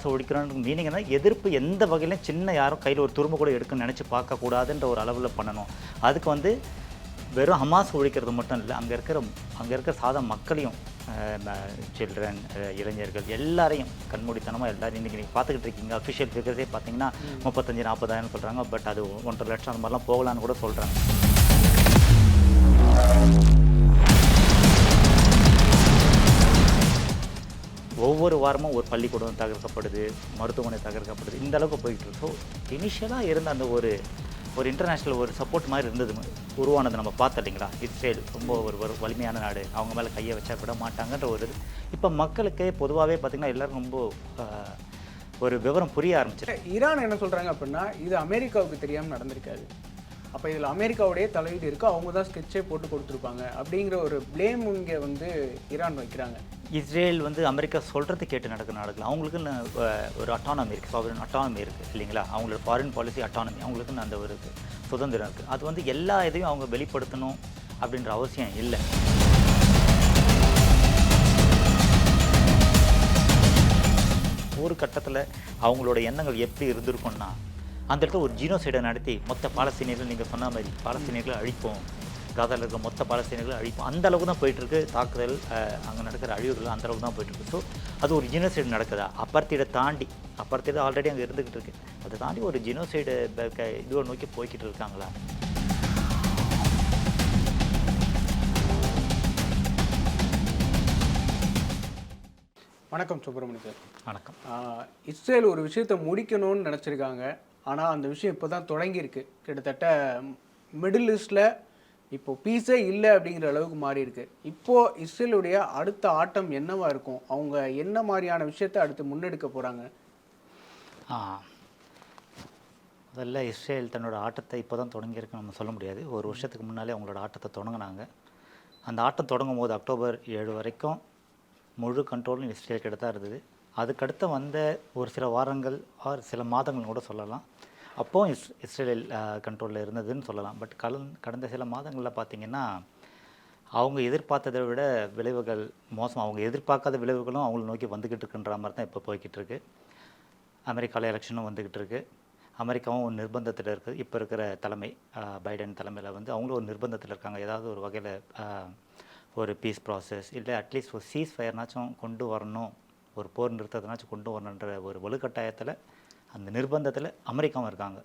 ஹமாஸை ஒழிக்கிறோன்னு meaning என்ன, எதிர்ப்பு எந்த வகையிலும் சின்ன யாரும் கையில் ஒரு துரும்பு கூட எடுக்கணும்னு நினச்சி பார்க்கக்கூடாதுன்ற ஒரு அளவில் பண்ணணும். அதுக்கு வந்து வெறும் ஹமாஸ் ஒழிக்கிறது மட்டும் இல்லை, அங்கே இருக்கிற சாதா மக்களையும், சில்ட்ரன், இளைஞர்கள் எல்லாரையும் கண்மூடித்தனமாக எல்லாரையும் இன்றைக்கி நீங்கள் பார்த்துக்கிட்டு இருக்கீங்க. அஃபிஷியல் ஃபிகர்ஸே பார்த்தீங்கன்னா 35,000-40,000 சொல்கிறாங்க. பட் அது 1.5 லட்சம் அந்த மாதிரிலாம் போகலான்னு கூட சொல்கிறாங்க. ஒவ்வொரு வாரமும் ஒரு பள்ளிக்கூடம் தகர்க்கப்படுது, மருத்துவமனை தகர்க்கப்படுது, இந்த அளவுக்கு போயிட்டு இருக்கு. ஸோ இனிஷியலாக இருந்த அந்த ஒரு இன்டர்நேஷ்னல் ஒரு சப்போர்ட் மாதிரி இருந்தது, உருவானது நம்ம பார்த்தோம் இல்லைங்களா. இஸ்ரேல் ரொம்ப ஒரு வலிமையான நாடு, அவங்க மேலே கையை வச்சா விட மாட்டாங்கன்ற ஒரு இது இப்போ மக்களுக்கு பொதுவாகவே பார்த்திங்கன்னா எல்லோரும் ரொம்ப ஒரு விவரம் புரிய ஆரம்பிச்சு. ஈரான் என்ன சொல்கிறாங்க அப்படின்னா, இது அமெரிக்காவுக்கு தெரியாமல் நடந்திருக்காது, அப்போ இதில் அமெரிக்காவுடைய தலையீடு இருக்குது, அவங்க தான் ஸ்கெட்சே போட்டு கொடுத்துருப்பாங்க அப்படிங்கிற ஒரு ப்ளேம் இங்கே வந்து ஈரான் வைக்கிறாங்க. இஸ்ரேல் வந்து அமெரிக்கா சொல்கிறது கேட்டு நடக்கலாம். அவங்களுக்குன்னு ஒரு அட்டானமி இருக்குது, சாவரன் அட்டானமி இருக்குது இல்லைங்களா. அவங்களோட ஃபாரின் பாலிசி அட்டானமி, அவங்களுக்குன்னு அந்த ஒரு சுதந்திரம் இருக்குது. அது வந்து எல்லா இதையும் அவங்க வெளிப்படுத்தணும் அப்படின்ற அவசியம் இல்லை. ஒரு கட்டத்தில் அவங்களோட எண்ணங்கள் எப்படி இருந்திருக்கும்னா, அந்த இடத்துல ஒரு ஜீனோசைடை நடத்தி மொத்த பாலஸ்தீனியர்கள், நீங்கள் சொன்ன மாதிரி பாலஸ்தீனியர்களை அழிப்போம், காசாவில் இருக்கிற மொத்த பாலஸ்தீனியர்களை அழிப்போம், அந்த அளவுக்கு தான் போயிட்டுருக்கு. தாக்குதல், அங்கே நடக்கிற அழிவுகள் அந்த அளவுக்கு தான் போயிட்டுருக்கு. ஸோ அது ஒரு ஜீனோசைடு நடக்குதா? அப்பார்த்தைடை தாண்டி, அப்பார்த்தைடை ஆல்ரெடி அங்கே இருந்துக்கிட்டு இருக்குது, அதை தாண்டி ஒரு ஜீனோசைடு இதுவை நோக்கி போய்கிட்டு இருக்காங்களா? வணக்கம் சுப்பிரமணியம் சார். வணக்கம். இஸ்ரேல் ஒரு விஷயத்தை முடிக்கணும்னு நினச்சிருக்காங்க, ஆனால் அந்த விஷயம் இப்போ தான் தொடங்கியிருக்கு. கிட்டத்தட்ட மிடில் ஈஸ்டில் இப்போது பீஸே இல்லை அப்படிங்கிற அளவுக்கு மாறி இருக்கு. இப்போது இஸ்ரேலுடைய அடுத்த ஆட்டம் என்னவா இருக்கும்? அவங்க என்ன மாதிரியான விஷயத்தை அடுத்து முன்னெடுக்க போகிறாங்க? முதல்ல இஸ்ரேல் தன்னோட ஆட்டத்தை இப்போ தான் தொடங்கியிருக்குன்னு நம்ம சொல்ல முடியாது. ஒரு வருஷத்துக்கு முன்னாலே அவங்களோட ஆட்டத்தை தொடங்கினாங்க. அந்த ஆட்டம் தொடங்கும் போது அக்டோபர் 7 வரைக்கும் முழு கண்ட்ரோலும் இஸ்ரேல் கிட்ட தான் இருந்தது. அதுக்கடுத்து வந்த ஒரு சில வாரங்கள் சில மாதங்கள் கூட சொல்லலாம், அப்போது இஸ்ரேல் கண்ட்ரோலில் இருந்ததுன்னு சொல்லலாம். பட் கடந்த சில மாதங்களில் பார்த்திங்கன்னா அவங்க எதிர்பார்த்ததை விட விளைவுகள் மோசம், அவங்க எதிர்பார்க்காத விளைவுகளும் அவங்கள நோக்கி வந்துக்கிட்டு இருக்குன்ற மாதிரி தான் இப்போ போய்கிட்டு இருக்கு. அமெரிக்காவில் எலெக்ஷனும் வந்துக்கிட்டு இருக்குது. அமெரிக்காவும் ஒரு நிர்பந்தத்தில் இருக்குது. இப்போ இருக்கிற தலைமை பைடன் தலைமையில் வந்து அவங்களும் ஒரு நிர்பந்தத்தில் இருக்காங்க. ஏதாவது ஒரு வகையில் ஒரு பீஸ் ப்ராசஸ் இல்லை அட்லீஸ்ட் ஒரு சீஸ் ஃபயர்னாச்சும் கொண்டு வரணும், ஒரு போர் நிறுத்தத்தினாச்சும் கொண்டு வரணுன்ற ஒரு வலுக்கட்டாயத்தில், அந்த நிர்பந்தத்தில் அமெரிக்காவும் இருக்காங்க.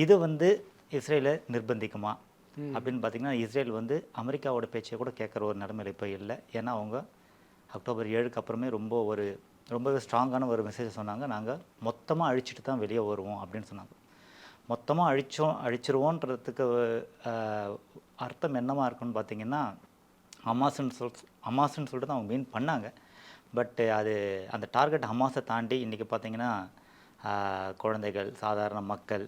இது வந்து இஸ்ரேலை நிர்பந்திக்குமா அப்படின்னு பார்த்திங்கன்னா, இஸ்ரேல் வந்து அமெரிக்காவோட பேச்சை கூட கேட்குற ஒரு நிலைமையில் இப்போ இல்லை. ஏன்னா அவங்க அக்டோபர் 7க்கு அப்புறமே ரொம்பவே ஸ்ட்ராங்கான ஒரு மெசேஜ் சொன்னாங்க. நாங்கள் மொத்தமாக அழிச்சிட்டு தான் வெளியே வருவோம் அப்படின்னு சொன்னாங்க. மொத்தமாக அழிச்சிருவோன்றதுக்கு அர்த்தம் என்னமாக இருக்குன்னு பார்த்திங்கன்னா, ஹமாஸ்ன்னு சொல்லிட்டு தான் அவங்க மீன் பண்ணாங்க. பட் அது அந்த டார்கெட் ஹமாஸை தாண்டி இன்றைக்கி பார்த்திங்கன்னா குழந்தைகள், சாதாரண மக்கள்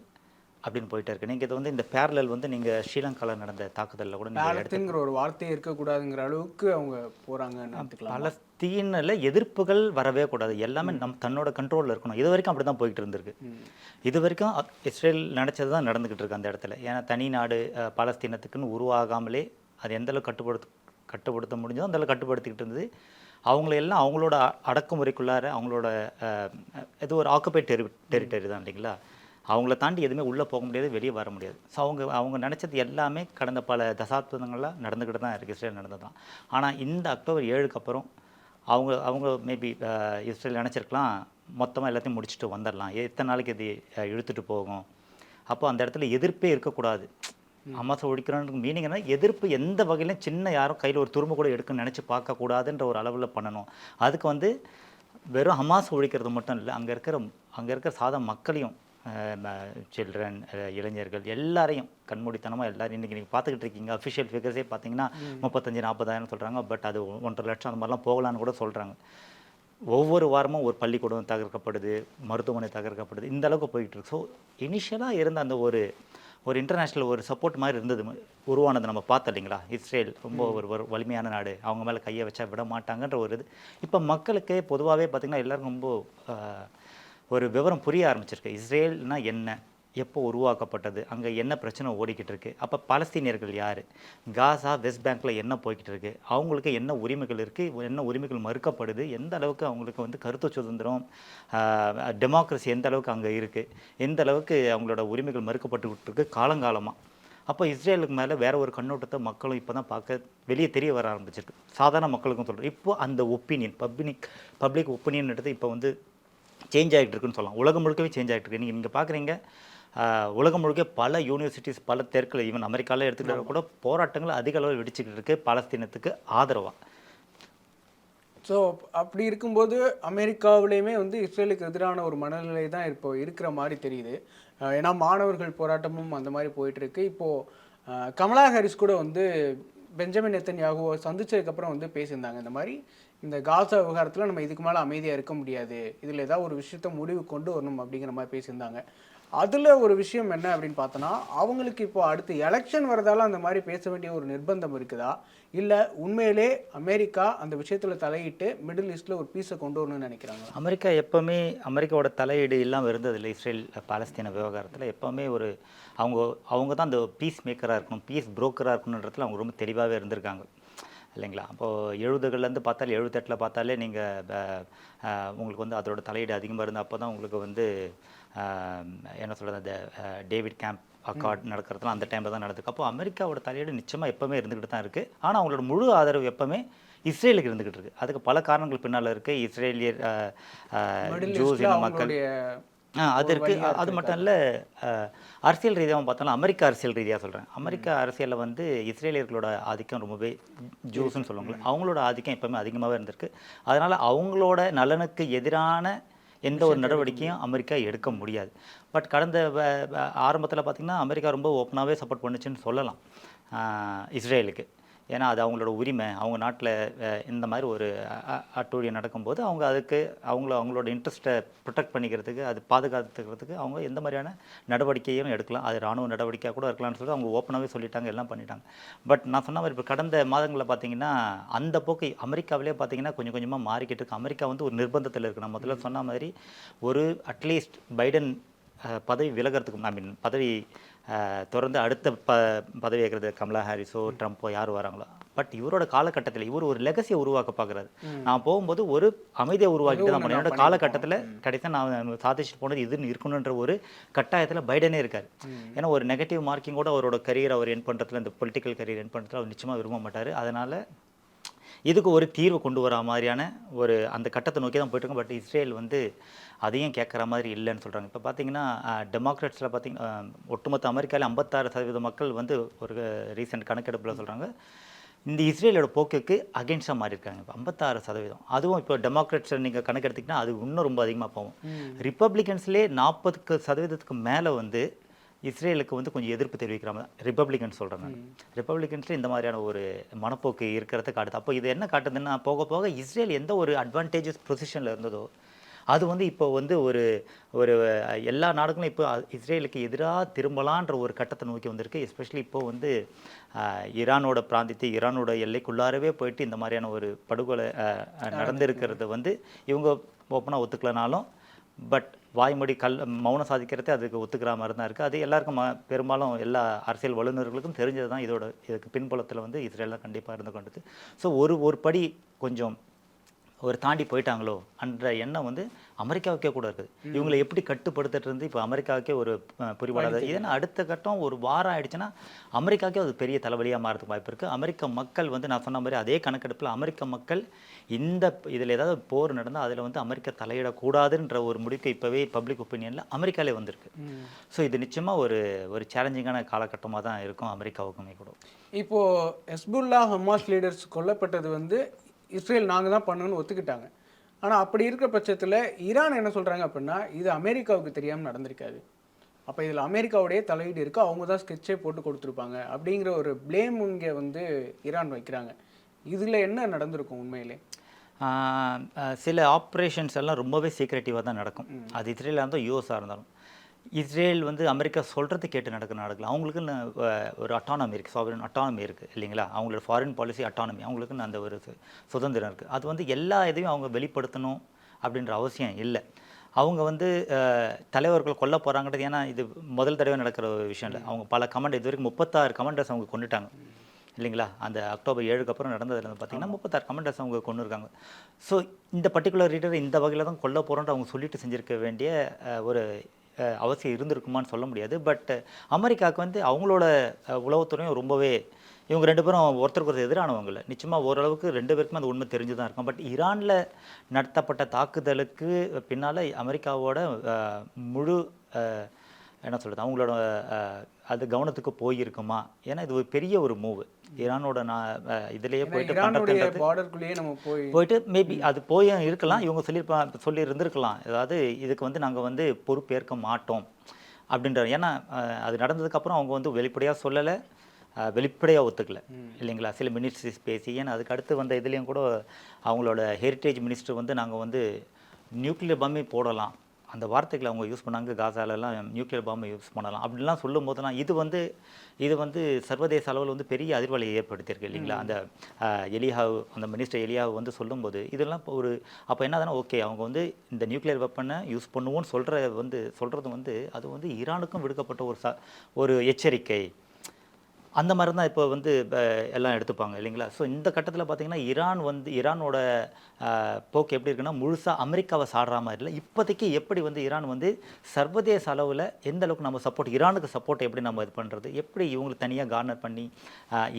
அப்படின்னு போயிட்டே இருக்கு. நீங்கள் இது வந்து இந்த பேரலல் வந்து நீங்கள் ஸ்ரீலங்காவில் நடந்த தாக்குதலில் கூட நீங்கள் ஒரு வார்த்தையே இருக்கக்கூடாதுங்கிற அளவுக்கு அவங்க போகிறாங்க. பலஸ்தீனில் எதிர்ப்புகள் வரவே கூடாது, எல்லாமே தன்னோட கண்ட்ரோலில் இருக்கணும். இது வரைக்கும் அப்படி தான் போய்கிட்டு இருந்திருக்கு. இது வரைக்கும் இஸ்ரேல் நினச்சது தான் நடந்துக்கிட்டு இருக்கு அந்த இடத்துல. ஏன்னா தனி நாடு பாலஸ்தீனத்துக்குன்னு உருவாகாமலே அது எந்தளவுக்கு கட்டுப்படுத்த முடிஞ்சதோ அந்தளவுக்கு கட்டுப்படுத்திக்கிட்டு இருந்தது. அவங்களெல்லாம் அவங்களோட அடக்குமுறைக்குள்ளார அவங்களோட இது ஒரு ஆக்குபைட் டெரிட்டரி தான் இல்லைங்களா. அவங்கள தாண்டி எதுவுமே உள்ளே போக முடியாது, வெளியே வர முடியாது. ஸோ அவங்க நினச்சது எல்லாமே கடந்த பல தசாப்தங்களாக நடந்துக்கிட்டு தான் இருக்குது, இஸ்ரேல் நடந்தது தான். ஆனால் இந்த அக்டோபர் 7க்கு அப்புறம் அவங்க மேபி இஸ்ரேல் நினச்சிருக்கலாம் மொத்தமாக எல்லாத்தையும் முடிச்சுட்டு வந்துடலாம், எத்தனை நாளைக்கு இது இழுத்துட்டு போகும், அப்போ அந்த இடத்துல எதிர்ப்பே இருக்கக்கூடாது. ஹமாஸை ஒழிக்கிறோன்னு மீனிங் என்ன, எதிர்ப்பு எந்த வகையிலும் சின்ன யாரும் கையில் ஒரு துரும்பு கூட எடுக்கணும்னு நினச்சி பார்க்கக்கூடாதுன்ற ஒரு அளவில் பண்ணணும். அதுக்கு வந்து வெறும் ஹமாஸ் ஒழிக்கிறது மட்டும் இல்லை, அங்கே இருக்கிற சாதா மக்களையும், சில்ட்ரன், இளைஞர்கள் எல்லாரையும் கண்மூடித்தனமாக எல்லாரும் இன்றைக்கி நீங்கள் பார்த்துக்கிட்டு இருக்கீங்க. அஃபிஷியல் ஃபிகர்ஸே பார்த்தீங்கன்னா 35,000-40,000 சொல்கிறாங்க. பட் அது 1.5 லட்சம் அந்த மாதிரிலாம் போகலான்னு கூட சொல்கிறாங்க. ஒவ்வொரு வாரமும் ஒரு பள்ளிக்கூடம் தகர்க்கப்படுது, மருத்துவமனை தகர்க்கப்படுது, இந்த அளவுக்கு போயிட்டு இருக்கு. ஸோ இனிஷியலாக இருந்த அந்த ஒரு இன்டர்நேஷ்னல் ஒரு சப்போர்ட் மாதிரி இருந்தது, உருவானது நம்ம பார்த்தோம் இல்லைங்களா. இஸ்ரேல் ரொம்ப ஒரு வலிமையான நாடு, அவங்க மேலே கையை வச்சா விட மாட்டாங்கன்ற ஒரு இது இப்போ மக்களுக்கு பொதுவாகவே பார்த்திங்கன்னா எல்லாருக்கும் ரொம்ப ஒரு விவரம் புரிய ஆரம்பிச்சிருக்கு. இஸ்ரேல்னால் என்ன, எப்போ உருவாக்கப்பட்டது, அங்கே என்ன பிரச்சனை ஓடிக்கிட்டு இருக்கு, அப்போ பாலஸ்தீனியர்கள் யார், காசா வெஸ்ட் பேங்க்கில் என்ன போய்கிட்டு இருக்கு, அவங்களுக்கு என்ன உரிமைகள் இருக்குது, என்ன உரிமைகள் மறுக்கப்படுது, எந்த அளவுக்கு அவங்களுக்கு வந்து கருத்து சுதந்திரம், டெமோக்ரஸி எந்த அளவுக்கு அங்கே இருக்குது, எந்த அளவுக்கு அவங்களோட உரிமைகள் மறுக்கப்பட்டுக்கிட்டு இருக்கு காலங்காலமாக. அப்போ இஸ்ரேலுக்கு மேலே வேற ஒரு கண்ணோட்டத்தை மக்களும் இப்போ தான் பார்க்க வெளியே தெரிய வர ஆரம்பிச்சிருக்கு. சாதாரண மக்களுக்கும் சொல்கிறேன். இப்போ அந்த ஒப்பீனியன் பப்ளிக் ஒப்பீனியன்ன்றது இப்போ வந்து சேஞ்ச் ஆகிட்டு இருக்குன்னு சொல்லலாம். உலகம் முழுக்கவே சேஞ்ச் ஆகிட்டு இருக்கு. நீங்கள் பார்க்குறீங்க, உலகம் முழுக்க பல யூனிவர்சிட்டிஸ், பல தெற்கில், ஈவன் அமெரிக்காவில் எடுத்துக்கிட்ட கூட போராட்டங்கள் அதிக அளவில் வெடிச்சுக்கிட்டு இருக்கு பாலஸ்தீனத்துக்கு ஆதரவாக. ஸோ அப்படி இருக்கும்போது அமெரிக்காவிலையுமே வந்து இஸ்ரேலுக்கு எதிரான ஒரு மனநிலை தான் இப்போ இருக்கிற மாதிரி தெரியுது. ஏன்னா மாணவர்கள் போராட்டமும் அந்த மாதிரி போயிட்டு இருக்கு. இப்போது கமலா ஹாரிஸ் கூட வந்து பெஞ்சமின் நெத்தன்யாகுவை சந்திச்சதுக்கப்புறம் வந்து பேசியிருந்தாங்க. இந்த மாதிரி இந்த காசா விவகாரத்தில் நம்ம இதுக்கு மேலே அமைதியாக இருக்க முடியாது, இதில் ஏதாவது ஒரு விஷயத்த முடிவு கொண்டு வரணும் அப்படிங்கிற மாதிரி பேசியிருந்தாங்க. அதில் ஒரு விஷயம் என்ன அப்படின்னு பார்த்தோன்னா, அவங்களுக்கு இப்போ அடுத்து எலெக்ஷன் வரதால அந்த மாதிரி பேச வேண்டிய ஒரு நிர்பந்தம் இருக்குதா, இல்லை உண்மையிலே அமெரிக்கா அந்த விஷயத்தில் தலையிட்டு மிடில் ஈஸ்டில் ஒரு பீஸை கொண்டு வரணும்னு நினைக்கிறாங்க? அமெரிக்கா எப்போவுமே அமெரிக்காவோட தலையீடு இல்லாமல் இருந்ததில்லை இஸ்ரேல் பாலஸ்தீன விவகாரத்தில். எப்போவுமே அவங்க தான் அந்த பீஸ் மேக்கராக இருக்கணும், பீஸ் புரோக்கராக இருக்கணுன்றதுல அவங்க ரொம்ப தெளிவாகவே இருந்திருக்காங்க இல்லைங்களா. அப்போது 70கள்லேருந்து பார்த்தாலே 78 பார்த்தாலே நீங்கள் உங்களுக்கு வந்து அதோட தலையீடு அதிகமாக இருந்தால் அப்போ தான் உங்களுக்கு வந்து என்ன சொல்கிறது, அந்த டேவிட் கேம்ப் அக்கார்ட் நடக்கிறதுலாம் அந்த டைமில் தான் நடந்திருக்கு. அப்போ அமெரிக்காவோட தலையீடு நிச்சயமாக எப்போவுமே இருந்துக்கிட்டு தான் இருக்குது. ஆனால் அவங்களோட முழு ஆதரவு எப்போவுமே இஸ்ரேலுக்கு இருந்துக்கிட்டு இருக்குது. அதுக்கு பல காரணங்கள் பின்னால் இருக்குது. இஸ்ரேலியர் ஜூஸ் இன மக்கள் அது இருக்குது. அது மட்டும் இல்லை, அரசியல் ரீதியாக பார்த்தாலும் அமெரிக்க அரசியல் ரீதியாக சொல்கிறேன். அமெரிக்க அரசியலில் வந்து இஸ்ரேலியர்களோட ஆதிக்கம் ரொம்பவே, ஜூஸ்ன்னு சொல்லுவாங்களே, அவங்களோட ஆதிக்கம் எப்போவுமே அதிகமாகவே இருந்திருக்கு. அதனால் அவங்களோட நலனுக்கு எதிரான எந்த ஒரு நடவடிக்கையும் அமெரிக்கா எடுக்க முடியாது. பட் கடந்த ஆரம்பத்தில் பார்த்திங்கன்னா அமெரிக்கா ரொம்ப ஓப்பனாகவே சப்போர்ட் பண்ணுச்சுன்னு சொல்லலாம் இஸ்ரேலுக்கு. ஏன்னா அது அவங்களோட உரிமை. அவங்க நாட்டில் இந்த மாதிரி ஒரு அட்டூழியம் நடக்கும்போது அவங்க அதுக்கு அவங்களோட இன்ட்ரெஸ்ட்டை ப்ரொடெக்ட் பண்ணிக்கிறதுக்கு, அது பாதுகாத்துக்கிறதுக்கு அவங்க எந்த மாதிரியான நடவடிக்கையும் எடுக்கலாம். அது இராணுவ நடவடிக்கையாக கூட இருக்கலாம்னு சொல்லி அவங்க ஓப்பனாகவே சொல்லிட்டாங்க, எல்லாம் பண்ணிட்டாங்க. பட் நான் சொன்ன மாதிரி இப்போ கடந்த மாதங்களில் பார்த்திங்கன்னா அந்த போக்கு அமெரிக்காவிலே பார்த்திங்கன்னா கொஞ்சம் கொஞ்சமாக மாறிக்கிட்டு இருக்கு. அமெரிக்கா வந்து ஒரு நிர்பந்தத்தில் இருக்குது. நான் முதல்ல சொன்ன மாதிரி ஒரு அட்லீஸ்ட் பைடன் பதவி விலகிறதுக்கு, பதவி தொடர்ந்து அடுத்த பதவி ஏற்கிறது கமலா ஹாரிஸோ ட்ரம்ப்போ யார் வராங்களோ, பட் இவரோட காலகட்டத்தில் இவர் ஒரு லெகசியை உருவாக்க பார்க்குறாரு. நான் போகும்போது ஒரு அமைதியை உருவாக்கிட்டு தான் பண்ணேன். என்னோட காலகட்டத்தில் கடைசியாக நான் சாதிச்சுட்டு போனது இதுன்னு இருக்கணுன்ற ஒரு கட்டாயத்தில் பைடனே இருக்கார். ஏன்னா ஒரு நெகட்டிவ் மார்க்கிங் கூட அவரோட கரியர் அவர் என் பண்ணுறதுல, இந்த பொலிட்டிக்கல் கரியர் என் பண்ணுறதுல அவர் நிச்சயமாக விரும்ப மாட்டார். அதனால் இதுக்கு ஒரு தீர்வு கொண்டு வர மாதிரியான ஒரு அந்த கட்டத்தை நோக்கி தான் போயிட்டுருக்கோம். பட் இஸ்ரேல் வந்து அதையும் கேட்குற மாதிரி இல்லைன்னு சொல்கிறாங்க. இப்போ பார்த்தீங்கன்னா டெமோக்ராட்ஸில் பார்த்தீங்கன்னா ஒட்டுமொத்த அமெரிக்காவில் 56% மக்கள் வந்து ஒரு ரீசெண்ட் கணக்கெடுப்பில் சொல்கிறாங்க இந்த இஸ்ரேலோட போக்குக்கு அகென்ஸ்டாக மாறி இருக்காங்க. இப்போ 56%. அதுவும் இப்போ டெமோக்ராட்ஸை நீங்கள் கணக்கெடுத்திங்கன்னா அது இன்னும் ரொம்ப அதிகமாக போகும். ரிப்பப்ளிகன்ஸ்லேயே 40% மேலே வந்து இஸ்ரேலுக்கு வந்து கொஞ்சம் எதிர்ப்பு தெரிவிக்கிறாங்க. ரிப்பப்ளிகன்ஸ் சொல்கிறேன் நான். ரிப்பப்ளிகன்ஸில் இந்த மாதிரியான ஒரு மனப்போக்கு இருக்கிறதுக்கு அடுத்து அப்போ இது என்ன காட்டுதுன்னா, போக போக இஸ்ரேல் எந்த ஒரு அட்வான்டேஜஸ் பொசிஷனில் இருந்ததோ அது வந்து இப்போ வந்து ஒரு ஒரு எல்லா நாடுகளும் இப்போ இஸ்ரேலுக்கு எதிராக திரும்பலான்ற ஒரு கட்டத்தை நோக்கி வந்திருக்கு. எஸ்பெஷலி இப்போ வந்து ஈரானோட பிராந்தியத்தை, ஈரானோட எல்லைக்குள்ளாரவே போயிட்டு இந்த மாதிரியான ஒரு படுகொலை நடந்திருக்கிறது வந்து இவங்க ஓப்பனாக ஒத்துக்கலனாலும், பட் வாய்மொழி மௌனம் சாதிக்கிறதே அதுக்கு ஒத்துக்கிற மாதிரி தான் இருக்குது. அது எல்லாருக்கும் பெரும்பாலும் எல்லா அரசியல் வல்லுநர்களுக்கும் தெரிஞ்சது தான். இதுக்கு பின்புலத்தில் வந்து இஸ்ரேல் தான் கண்டிப்பாக இருந்து கொண்டது. ஸோ ஒரு படி கொஞ்சம் ஒரு தாண்டி போயிட்டாங்களோ என்ற எண்ணம் வந்து அமெரிக்காவுக்கே கூட இருக்குது. இவங்களை எப்படி கட்டுப்படுத்திட்டு இருந்து இப்போ அமெரிக்காவுக்கே ஒரு புரிபாடாது. இதனால் அடுத்த கட்டம் ஒரு வாரம் ஆயிடுச்சுன்னா அமெரிக்காவுக்கே அது பெரிய தலைவலியாக மாறதுக்கு வாய்ப்பு இருக்குது. அமெரிக்க மக்கள் வந்து நான் சொன்ன மாதிரி அதே கணக்கெடுப்பில் அமெரிக்க மக்கள் இதில் ஏதாவது போர் நடந்தால் அதில் வந்து அமெரிக்கா தலையிடக்கூடாதுன்ற ஒரு முடிவுக்கு இப்போவே பப்ளிக் ஒப்பீனியனில் அமெரிக்காலே வந்திருக்கு. ஸோ இது நிச்சயமாக ஒரு சேலஞ்சிங்கான காலகட்டமாக தான் இருக்கும் அமெரிக்காவுக்குமே கூட. இப்போது ஹெஸ்புல்லா ஹமாஸ் லீடர்ஸ் கொல்லப்பட்டது வந்து இஸ்ரேல் நாங்கள் தான் பண்ணணும்னு ஒத்துக்கிட்டாங்க. ஆனால் அப்படி இருக்கிற பட்சத்தில் ஈரான் என்ன சொல்கிறாங்க அப்படின்னா, இது அமெரிக்காவுக்கு தெரியாமல் நடந்திருக்காது, அப்போ இதில் அமெரிக்காவுடைய தலையீடு இருக்குது, அவங்க தான் ஸ்கெட்சே போட்டு கொடுத்துருப்பாங்க அப்படிங்கிற ஒரு ப்ளேம் இங்கே வந்து ஈரான் வைக்கிறாங்க. இதில் என்ன நடந்திருக்கும் உண்மையிலே? சில ஆப்ரேஷன்ஸ் எல்லாம் ரொம்பவே சீக்ரெட்டிவாக தான் நடக்கும். அது இஸ்ரேலாக இருந்தாலும் யூஎஸ்ஆ இருந்தாலும். இஸ்ரேல் வந்து அமெரிக்கா சொல்கிறது கேட்டு நடக்கிற நாடுகள். அவங்களுக்குன்னு ஒரு அட்டானமி இருக்குது, சாவரன் அட்டானமி இருக்குது இல்லைங்களா. அவங்களோட ஃபாரின் பாலிசி அட்டானமி, அவங்களுக்குன்னு அந்த ஒரு சுதந்திரம் இருக்குது. அது வந்து எல்லா இதையும் அவங்க வெளிப்படுத்தணும் அப்படின்ற அவசியம் இல்லை. அவங்க வந்து தலைவர்கள் கொல்ல போகிறாங்கிறது, ஏன்னா இது முதல் தடவை நடக்கிற ஒரு விஷயம் இல்லை. அவங்க பல கமெண்ட், இது வரைக்கும் 36 கமெண்டர்ஸ் அவங்க கொண்டுட்டாங்க இல்லைங்களா? அந்த அக்டோபர் 7க்கு அப்புறம் நடந்ததுல வந்து பார்த்தீங்கன்னா 36 கமெண்டர்ஸ் அவங்க கொண்டுருக்காங்க. ஸோ இந்த பர்டிகுலர் ரீடர் இந்த வகையில் தான் கொல்ல போகிறோன்ட்டு அவங்க சொல்லிட்டு செஞ்சுருக்க வேண்டிய ஒரு அவசியம் இருந்திருக்குமான்னு சொல்ல முடியாது. பட் அமெரிக்காவுக்கு வந்து அவங்களோட உளவுத்துறையும் ரொம்பவே, இவங்க 2 பேரும் ஒருத்தருக்கு ஒருத்தர் எதிரானவங்க இல்லை. நிச்சயமாக ஓரளவுக்கு 2 பேருக்குமே அந்த உண்மை தெரிஞ்சு தான் இருக்கும். பட் ஈரானில் நடத்தப்பட்ட தாக்குதலுக்கு பின்னால் அமெரிக்காவோட முழு என்ன சொல்கிறது, அவங்களோட அது கவனத்துக்கு போயிருக்குமா? ஏன்னா இது ஒரு பெரிய ஒரு மூவ். ஈரானோட இதுலேயே போயிட்டு பண்ணுறது, பார்டருக்குள்ளேயே நம்ம போயிட்டு மேபி அது போயும் இருக்கலாம். இவங்க சொல்லி இருந்திருக்கலாம், அதாவது இதுக்கு வந்து நாங்கள் வந்து பொறுப்பேற்க மாட்டோம் அப்படின்ற. ஏன்னா அது நடந்ததுக்கப்புறம் அவங்க வந்து வெளிப்படையாக சொல்லலை, வெளிப்படையாக ஒத்துக்கல இல்லைங்களா? சில மினிஸ்ட்ரிஸ் பேசி, ஏன்னா அதுக்கு அடுத்து வந்த இதுலேயும் கூட அவங்களோட ஹெரிட்டேஜ் மினிஸ்டர் வந்து நாங்கள் வந்து நியூக்ளியர் பாம்பே போடலாம், அந்த வார்த்தைகளை அவங்க யூஸ் பண்ணாங்க. காசாலெல்லாம் நியூக்ளியர் பாம்பை யூஸ் பண்ணலாம் அப்படின்லாம் சொல்லும் போதெல்லாம் இது வந்து சர்வதேச அளவில் வந்து பெரிய அதிர்வலையை ஏற்படுத்தியிருக்கு இல்லைங்களா? அந்த எலியாவ், அந்த மினிஸ்டர் எலியாவ் வந்து சொல்லும்போது இதெல்லாம் அப்போ என்னதுன்னா, ஓகே அவங்க வந்து இந்த நியூக்ளியர் வெப்பனை யூஸ் பண்ணுவோன்னு சொல்கிறது வந்து அது வந்து ஈரானுக்கும் விடுக்கப்பட்ட ஒரு எச்சரிக்கை. அந்த மாதிரி தான் இப்போ வந்து எல்லாம் எடுத்துப்பாங்க இல்லைங்களா? ஸோ இந்த கட்டத்தில் பார்த்தீங்கன்னா ஈரானோட போக்கு எப்படி இருக்குன்னா, முழுசாக அமெரிக்காவை சாடுற மாதிரி இல்லை. இப்போதைக்கு எப்படி வந்து ஈரான் வந்து சர்வதேச அளவில் எந்த அளவுக்கு நம்ம ஈரானுக்கு சப்போர்ட் எப்படி நம்ம இது பண்ணுறது, எப்படி இவங்களுக்கு தனியாக கார்னர் பண்ணி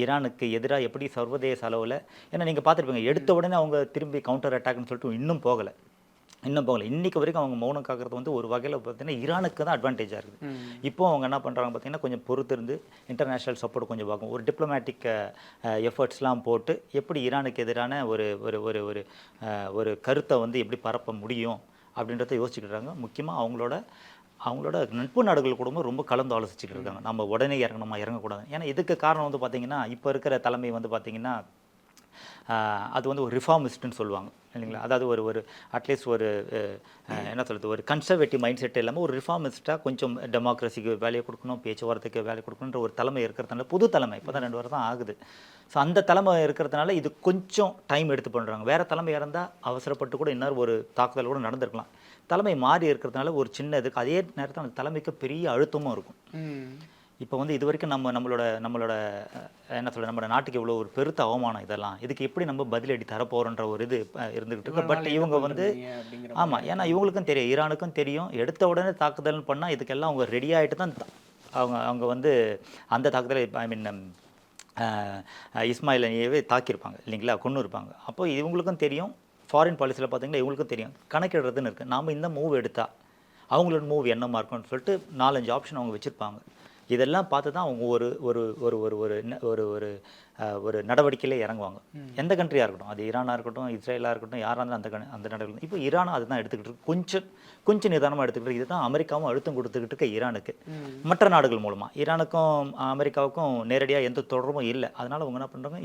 ஈரானுக்கு எதிராக எப்படி சர்வதேச அளவில், ஏன்னா நீங்கள் பார்த்துருப்பீங்க, எடுத்த உடனே அவங்க திரும்பி கவுண்டர் அட்டாக்னு சொல்லிட்டு இன்னும் போகலை. இன்றைக்கி வரைக்கும் அவங்க மௌனம் காக்கிறது வந்து ஒரு வகையில் பார்த்தீங்கன்னா ஈரானுக்கு தான் அட்வான்டேஜாக இருக்குது. இப்போ அவங்க என்ன பண்ணுறாங்க பார்த்தீங்கன்னா, கொஞ்சம் பொறுத்து இருந்து இன்டர்நேஷ்னல் சப்போர்ட் கொஞ்சம் பார்க்கும், ஒரு டிப்ளமேட்டிக் எஃபர்ட்ஸ்லாம் போட்டு எப்படி ஈரானுக்கு எதிரான ஒரு ஒரு ஒரு ஒரு ஒரு கருத்தை வந்து எப்படி பரப்ப முடியும் அப்படின்றத யோசிச்சுக்கிறாங்க. முக்கியமாக அவங்களோட நட்பு நாடுகள் கூட ரொம்ப கலந்து ஆலோசிச்சுட்டு இருக்காங்க. நம்ம உடனே இறங்கக்கூடாது. ஏன்னா இதுக்கு காரணம் வந்து பார்த்திங்கன்னா, இப்போ இருக்கிற தலைமை வந்து பார்த்திங்கன்னா அது வந்து ஒரு ரிஃபார்மிஸ்ட்னு சொல்லுவாங்க இல்லைங்களா? அதாவது ஒரு அட்லீஸ்ட் என்ன சொல்கிறது, ஒரு கன்சர்வேட்டிவ் மைண்ட் செட் இல்லாமல் ஒரு ரிஃபார்மிஸ்ட்டாக கொஞ்சம் டெமோக்ரஸிக்கு வேலையை கொடுக்கணும், பேச்சுவார்த்தைக்கு வேலை கொடுக்கணுன்ற ஒரு தலைமை இருக்கிறதுனால, புது தலைமை இப்போ தான் 2 வருஷம் தான் ஆகுது. ஸோ அந்த தலைமை இருக்கிறதுனால இது கொஞ்சம் டைம் எடுத்து பண்ணுறாங்க. வேறு தலைமையாக இருந்தால் அவசரப்பட்டு கூட இன்னொரு ஒரு தாக்குதல் கூட நடந்திருக்கலாம். தலைமை மாறி இருக்கிறதுனால ஒரு சின்ன இதுக்கு, அதே நேரத்தில் அந்த தலைமைக்கு பெரிய அழுத்தமும் இருக்கும். இப்போ வந்து இது வரைக்கும் நம்மளோட என்ன சொல்கிறது, நம்ம நாட்டுக்கு இவ்வளோ ஒரு பெருத்த அவமானம், இதெல்லாம் இதுக்கு எப்படி நம்ம பதிலடி தரப்போகிறோன்ற ஒரு இது இருந்துகிட்டு இருக்கு. பட் இவங்க வந்து ஆமாம், ஏன்னா இவங்களுக்கும் தெரியும், ஈரானுக்கும் தெரியும், எடுத்த உடனே தாக்குதல்னு பண்ணால் இதுக்கெல்லாம் அவங்க ரெடி ஆகிட்டு தான் அவங்க வந்து அந்த தாக்குதலை இஸ்மாயில் அணியவே தாக்கியிருப்பாங்க இல்லைங்களா, கொண்டு இருப்பாங்க. அப்போ இவங்களுக்கும் தெரியும், ஃபாரின் பாலிசியில் பார்த்தீங்கன்னா இவங்களுக்கும் தெரியும், கணக்கிடுறதுன்னு இருக்குது. நாம் இந்த மூவ் எடுத்தால் அவங்களோட மூவ் என்னமா இருக்கும்னு சொல்லிட்டு 4-5 ஆப்ஷன் அவங்க வச்சுருப்பாங்க. இதெல்லாம் பார்த்து தான் அவங்க ஒரு ஒரு ஒரு ஒரு ஒரு ஒரு ஒரு நடவடிக்கையிலே இறங்குவாங்க. எந்த கண்ட்ரியாக இருக்கட்டும், அது ஈரானாக இருக்கட்டும், இஸ்ரேலாக இருக்கட்டும், யாராக இருந்தாலும் அந்த நடவடிக்கை. இப்போ ஈரானும் அதுதான் எடுத்துக்கிட்டு இருக்கு, கொஞ்சம் நிதானமாக எடுத்துக்கிட்டு. இதுதான் அமெரிக்காவும் அழுத்தம் கொடுத்துக்கிட்டு இருக்க ஈரானுக்கு, மற்ற நாடுகள் மூலமாக. ஈரானுக்கும் அமெரிக்காவுக்கும் நேரடியாக எந்த தொடர்பும் இல்லை. அதனால் அவங்க என்ன பண்ணுறாங்க,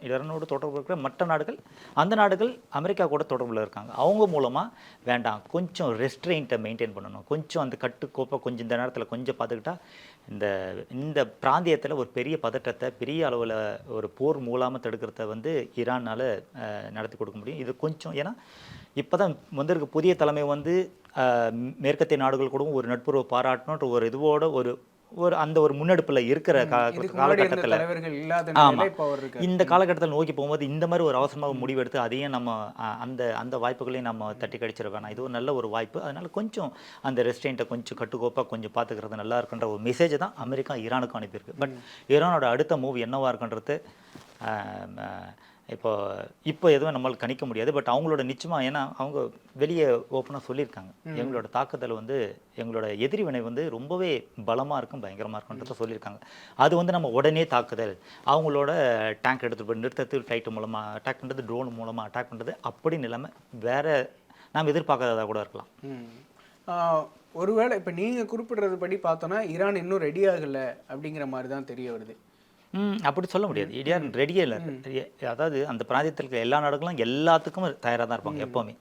ஈரானோட தொடர்பு இருக்கிற மற்ற நாடுகள், அந்த நாடுகள் அமெரிக்கா கூட தொடர்பில் இருக்காங்க, அவங்க மூலமாக வேண்டாம், கொஞ்சம் ரெஸ்ட்ரெயின்ட்டை மெயின்டைன் பண்ணணும், கொஞ்சம் அந்த கட்டுக்கோப்பை கொஞ்சம் இந்த நேரத்தில் கொஞ்சம் பார்த்துக்கிட்டா இந்த பிராந்தியத்தில் ஒரு பெரிய பதட்டத்தை, பெரிய அளவில் ஒரு போர் மூலமாக தடுக்கிறத வந்து ஈரானால் நடத்தி கொடுக்க முடியும். இது கொஞ்சம், ஏன்னா இப்போ தான் வந்திருக்க புதிய தலைமை வந்து மேற்கத்திய நாடுகள் கூடவும் ஒரு நட்புறவு பாராட்டணுன்ற ஒரு இதுவோட அந்த ஒரு முன்னெடுப்பில் இருக்கிற காலகட்டத்தில், ஆமாம், இந்த காலகட்டத்தில் நோக்கி போகும்போது இந்த மாதிரி ஒரு அவசரமாக முடிவெடுத்து அதையும் நம்ம அந்த வாய்ப்புகளையும் நம்ம தட்டி கழிச்சிட வேணாம். இது ஒரு நல்ல ஒரு வாய்ப்பு. அதனால் கொஞ்சம் அந்த ரெஸ்ட்ரெயின்ட்டை கொஞ்சம் கட்டுக்கோப்பாக கொஞ்சம் பார்த்துக்கிறது நல்லா இருக்குன்ற ஒரு மெசேஜ் தான் அமெரிக்கா ஈரானுக்கும் அனுப்பியிருக்கு. பட் ஈரானோட அடுத்த மூவ் என்னவாக இருக்குன்றது இப்போ எதுவும் நம்மளுக்கு கணிக்க முடியாது. பட் அவங்களோட நிச்சயமாக, ஏன்னா அவங்க வெளியே ஓப்பனாக சொல்லியிருக்காங்க, எங்களோட தாக்குதல் வந்து எங்களோட எதிரிவினை வந்து ரொம்பவே பலமாக இருக்கும், பயங்கரமாக இருக்குன்றத சொல்லியிருக்காங்க. அது வந்து நம்ம உடனே தாக்குதல், அவங்களோட டேங்க் எடுத்துகிட்டு போய் நிறுத்தத்து ஃப்ளைட்டு மூலமாக அட்டாக் பண்ணுறது, ட்ரோன் மூலமாக அட்டாக் பண்ணுறது அப்படின்னு இல்லாமல் வேறு நாம் எதிர்பார்க்காததாக கூட இருக்கலாம். ஒருவேளை இப்போ நீங்கள் குறிப்பிடுறது படி பார்த்தோன்னா ஈரான் இன்னும் ரெடி ஆகலை அப்படிங்கிற மாதிரி தான் தெரிய வருது. அப்படி சொல்ல முடியாது. ஈரான் ரெடியே இல்லை. அதாவது அந்த பிராந்தியத்தில் இருக்கிற எல்லா நாடுகளும் எல்லாத்துக்கும் தயாராக தான் இருப்பாங்க எப்போவுமே.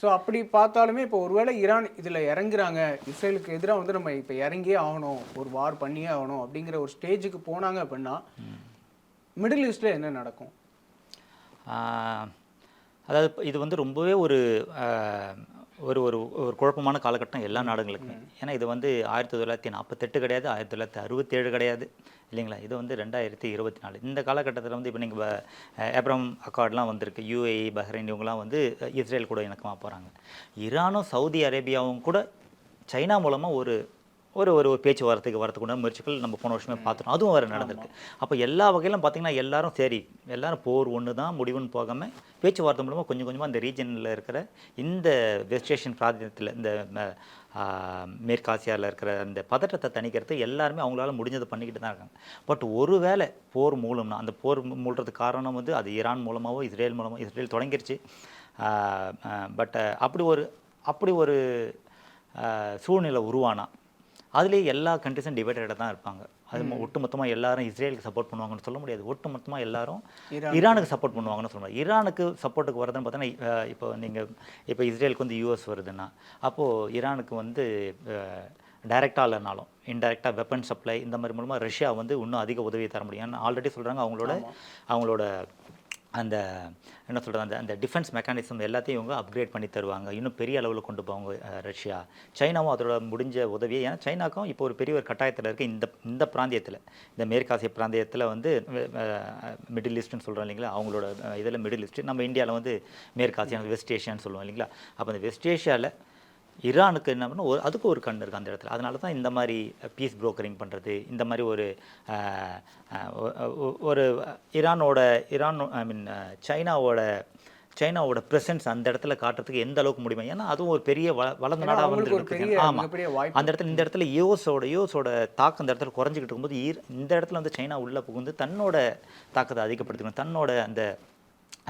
ஸோ அப்படி பார்த்தாலுமே இப்போ ஒருவேளை ஈரான் இதில் இறங்குறாங்க, இஸ்ரேலுக்கு எதிராக வந்து நம்ம இப்போ இறங்கியே ஆகணும், ஒரு வார் பண்ணியே ஆகணும் அப்படிங்கிற ஒரு ஸ்டேஜுக்கு போனாங்க அப்படின்னா மிடில் ஈஸ்டில் என்ன நடக்கும்? அதாவது இது வந்து ரொம்பவே ஒரு ஒரு ஒரு ஒரு குழப்பமான காலகட்டம் எல்லா நாடுகளுக்குமே. ஏன்னா இது வந்து 1948 கிடையாது, 1967 கிடையாது இல்லைங்களா? இது வந்து 2024. இந்த காலகட்டத்தில் வந்து இப்போ நீங்கள் ஏப்ரம் அக்கார்ட்லாம் வந்திருக்கு. யுஏஇ, பஹ்ரைன் இவங்கலாம் வந்து இஸ்ரேல் கூட இணக்கமாக போகிறாங்க. ஈரானும் சவுதி அரேபியாவும் கூட சைனா மூலமாக ஒரு ஒரு ஒரு பேச்சுவார்த்தைக்கு வரதுக்குண்டான முயற்சிகள் நம்ம போன வருஷமே பார்த்துட்டோம். அதுவும் வேறு நடந்திருக்கு. அப்போ எல்லா வகையிலும் பார்த்தீங்கன்னா எல்லாரும் சரி, எல்லாரும் போர் ஒன்று தான் முடிவுன்னு போகாமல் பேச்சுவார்த்தை மூலமாக கொஞ்சம் கொஞ்சமாக அந்த ரீஜனில் இருக்கிற இந்த வெஸ்ட் ஏஷியன் பிராந்தியத்தில் இந்த மேற்காசியாவில் இருக்கிற அந்த பதற்றத்தை தணிக்கிறது எல்லாருமே அவங்களால முடிஞ்சதை பண்ணிக்கிட்டு தான் இருக்காங்க. பட் ஒருவேளை போர் மூலம்னா அந்த போர் மூழ்கிறதுக்கு காரணம் வந்து அது ஈரான் மூலமாகவோ இஸ்ரேல் மூலமாக இஸ்ரேல் தொடங்கிருச்சு. பட் அப்படி ஒரு சூழ்நிலை உருவானா அதுலேயே எல்லா கண்ட்ரிஸும் டிவைடடாக தான் இருப்பாங்க. அது ஒட்டுமொத்தமாக எல்லாரும் இஸ்ரேலுக்கு சப்போர்ட் பண்ணுவாங்கன்னு சொல்ல முடியாது. ஒட்டுமொத்தமாக எல்லாரும் ஈரானுக்கு சப்போர்ட் பண்ணுவாங்கன்னு சொல்ல முடியாது. ஈரானுக்கு சப்போர்ட்டுக்கு வருதுன்னு பார்த்தோன்னா இப்போ இஸ்ரேலுக்கு வந்து யூஎஸ் வருதுன்னா அப்போது ஈரானுக்கு வந்து டைரெக்டாக இல்லைனாலும் இன்டைரக்டாக வெப்பன் சப்ளை இந்த மாதிரி மூலமாக ரஷ்யா வந்து இன்னும் அதிக உதவியை தர முடியும். ஏன்னா ஆல்ரெடி சொல்கிறாங்க அவங்களோட அந்த என்ன சொல்கிறது அந்த டிஃபென்ஸ் மெக்கானிசம் எல்லாத்தையும் இவங்க அப்கிரேட் பண்ணி தருவாங்க. இன்னும் பெரிய அளவில் கொண்டு போவாங்க ரஷ்யா. சைனாவும் அதோட முடிஞ்ச உதவியை, ஏன்னா சைனாக்கும் இப்போ ஒரு பெரிய ஒரு கட்டாயத்தில் இருக்குது. இந்த பிராந்தியத்தில், இந்த மேற்காசிய பிராந்தியத்தில் வந்து மிடில் ஈஸ்ட்னு சொல்கிறோம் இல்லைங்களா, அவங்களோட இதில் மிடில் ஈஸ்ட், நம்ம இந்தியாவில் வந்து மேற்காசியா வெஸ்ட் ஏஷியான்னு சொல்லுவோம் இல்லைங்களா. அப்போ அந்த வெஸ்ட் ஏஷியாவில் ஈரானுக்கு என்ன பண்ணணும், அதுக்கு ஒரு கண் இருக்குது அந்த இடத்துல. அதனால தான் இந்த மாதிரி பீஸ் புரோக்கரிங் பண்ணுறது, இந்த மாதிரி ஒரு சைனாவோட ப்ரெசன்ஸ் அந்த இடத்துல காட்டுறதுக்கு எந்த அளவுக்கு முடியுமா. ஏன்னா அதுவும் ஒரு பெரிய வளர்ந்த நாடாக வந்துருக்கு. ஆமாம், அந்த இடத்துல இந்த இடத்துல யூஎஸோட தாக்கம் இந்த இடத்துல குறைஞ்சிக்கிட்டு இருக்கும்போது இந்த இடத்துல வந்து சைனா உள்ளே புகுந்து தன்னோட தாக்கத்தை அதிகப்படுத்திக்கணும், தன்னோட